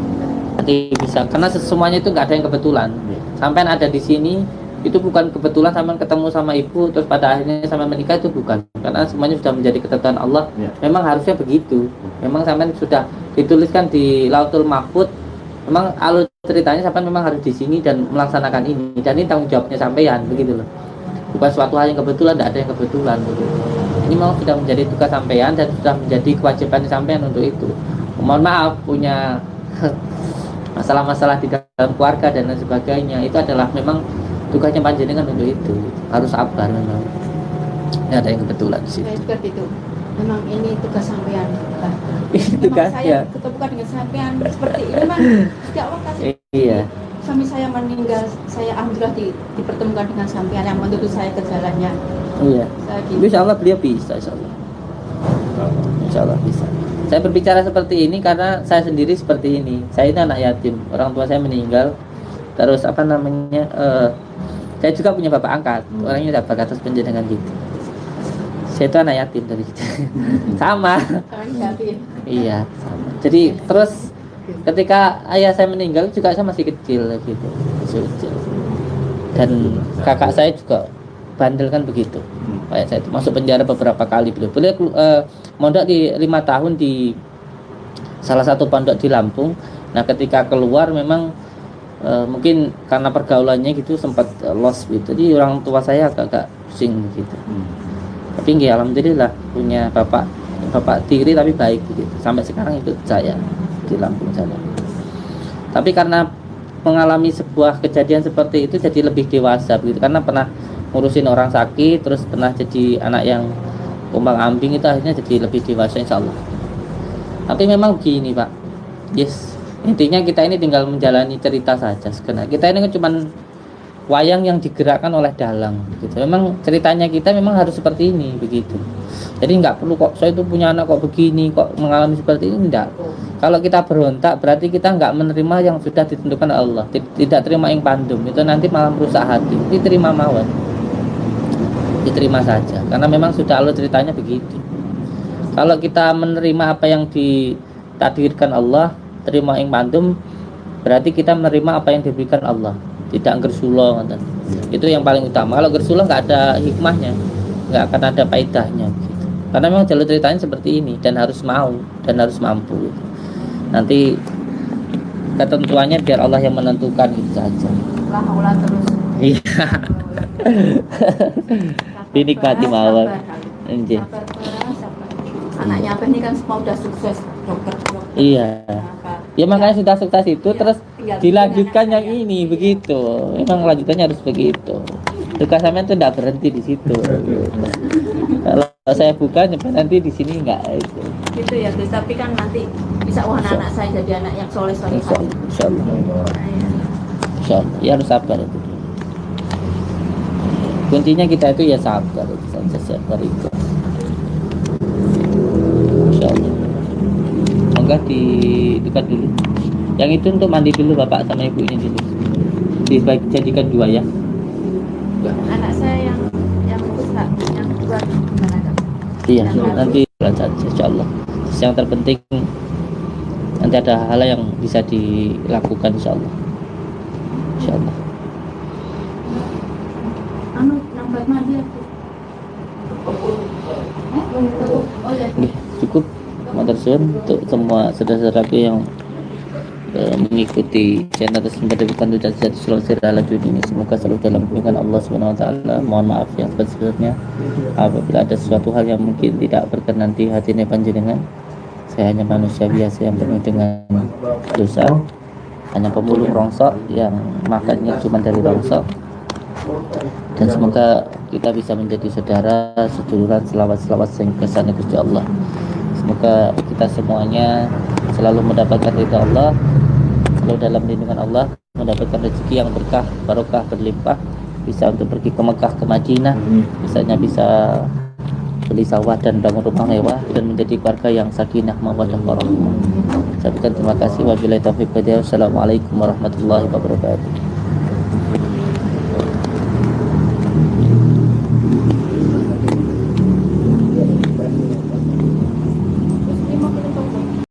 nanti bisa, karena semuanya itu nggak ada yang kebetulan. Sampai ada di sini itu bukan kebetulan sampai ketemu sama ibu terus pada akhirnya sampai menikah, itu bukan, karena semuanya sudah menjadi ketentuan Allah. Memang harusnya begitu, memang sampai sudah dituliskan di Lauhul Mahfuz. Memang alur ceritanya sampai memang harus di sini dan melaksanakan ini, dan ini tanggung jawabnya sampean, begitu loh. Bukan suatu hal yang kebetulan, tidak ada yang kebetulan gitu. Ini memang sudah menjadi tugas sampean dan sudah menjadi kewajiban sampean untuk itu. Mohon maaf punya masalah-masalah di dalam keluarga dan lain sebagainya, itu adalah memang tugasnya panjenengan untuk itu. Harus sabar memang. Tidak ada yang kebetulan di situ. Seperti itu. memang ini tugas sampean. Itu Memang kan saya ya. ketemukan dengan sampean seperti ini memang sejak Allah kasih. Iya. Suami saya meninggal, saya alhamdulillah dipertemukan dengan sampean yang menuntut saya ke jalannya. Iya. Saya gitu. Insya Allah beliau bisa, insya Allah. Insya Allah bisa. Saya berbicara seperti ini karena saya sendiri seperti ini. Saya ini anak yatim, orang tua saya meninggal. Terus apa namanya? Saya juga punya bapak angkat, orangnya dapat atas penjenengan gitu. Saya itu anak yatim dari gitu. Sama. Kalian yatim. Iya, sama. Jadi terus ketika ayah saya meninggal juga saya masih kecil gitu, masih kecil. Dan kakak saya juga bandel kan begitu. Kayak saya itu masuk penjara beberapa kali beliau mondok di 5 tahun di salah satu pondok di Lampung. Nah ketika keluar memang mungkin karena pergaulannya gitu sempat lost gitu. Jadi orang tua saya agak pusing gitu. Tapi nggih alhamdulillah punya bapak tiri tapi baik begitu. Sampai sekarang ikut saya di Lampung sana. Tapi karena mengalami sebuah kejadian seperti itu jadi lebih dewasa begitu, karena pernah ngurusin orang sakit, terus pernah jadi anak yang kumbang ambing, itu akhirnya jadi lebih dewasa insya Allah. Tapi memang begini Pak, yes, intinya kita ini tinggal menjalani cerita saja sebenarnya. Kita ini kan cuman wayang yang digerakkan oleh dalang gitu. Memang ceritanya kita memang harus seperti ini begitu. Jadi nggak perlu kok saya itu punya anak kok begini, kok mengalami seperti ini, enggak. Kalau kita berontak berarti kita nggak menerima yang sudah ditentukan Allah. Tidak terima yang pandum, itu nanti malah merusak hati. Diterima mawon, diterima saja, karena memang sudah Allah ceritanya begitu. Kalau kita menerima apa yang ditakdirkan Allah, terima yang pandum, berarti kita menerima apa yang diberikan Allah. Tidak gersulo, itu yang paling utama. Kalau gersulo nggak ada hikmahnya, nggak akan ada faedahnya gitu. Karena memang jalur ceritanya seperti ini dan harus mau dan harus mampu gitu. Nanti ketentuannya biar Allah yang menentukan itu saja. Ulah terus. Iya. Dinikmati mawon. Nggih. Sabar. Anaknya apa ini kan semua udah sukses dokter. Iya. Ya makanya sudah sukses itu terus dilanjutkan yang ini begitu. Memang lanjutannya harus begitu. Tugas sampean itu tidak berhenti di situ. Kalau saya buka nanti di sini enggak itu. Gitu ya Gus, tapi kan nanti bisa anak saya jadi anak yang soleh. Insyaallah. Insyaallah. Ya harus sabar itu. Kuncinya kita itu ya sabar itu saja, sabar itu. Insyaallah. Enggak didekat dulu. Yang itu untuk mandi dulu bapak sama ibu ini dulu. Dijadikan 2 ya. Anak saya yang besar, yang kedua gimana Kak? Iya, nanti belajar insyaallah. Yang terpenting nanti ada hal yang bisa dilakukan insyaallah. Insyaallah. Nambah mandi aku. Oh ya. Oke, cukup. Matur suwun untuk semua saudara-saudaraku yang mengikuti channel tersebut dari Pandu Jati Sulawesi Ralajun ini. Semoga selalu dalam bimbingan Allah Subhanahu wa taala. Mohon maaf yang sebesar-besarnya apabila ada sesuatu hal yang mungkin tidak berkenan di hati panjenengan. Saya hanya manusia biasa yang penuh dengan dosa, hanya pemulung rongsok yang makannya cuma dari rongsok. Dan semoga kita bisa menjadi saudara, seduluran, selawat-selawat sehingga kesana Gusti Allah. Semoga kita semuanya selalu mendapatkan ridha Allah, selalu dalam lindungan Allah, mendapatkan rezeki yang berkah, barokah, berlimpah, bisa untuk pergi ke Mekah, ke Madinah, misalnya bisa beli sawah dan bangun rumah mewah dan menjadi keluarga yang sakinah, mawaddah, warahmah. Saya ucapkan terima kasih. Wabillahi taufiq wal hidayah. Wassalamualaikum warahmatullahi wabarakatuh.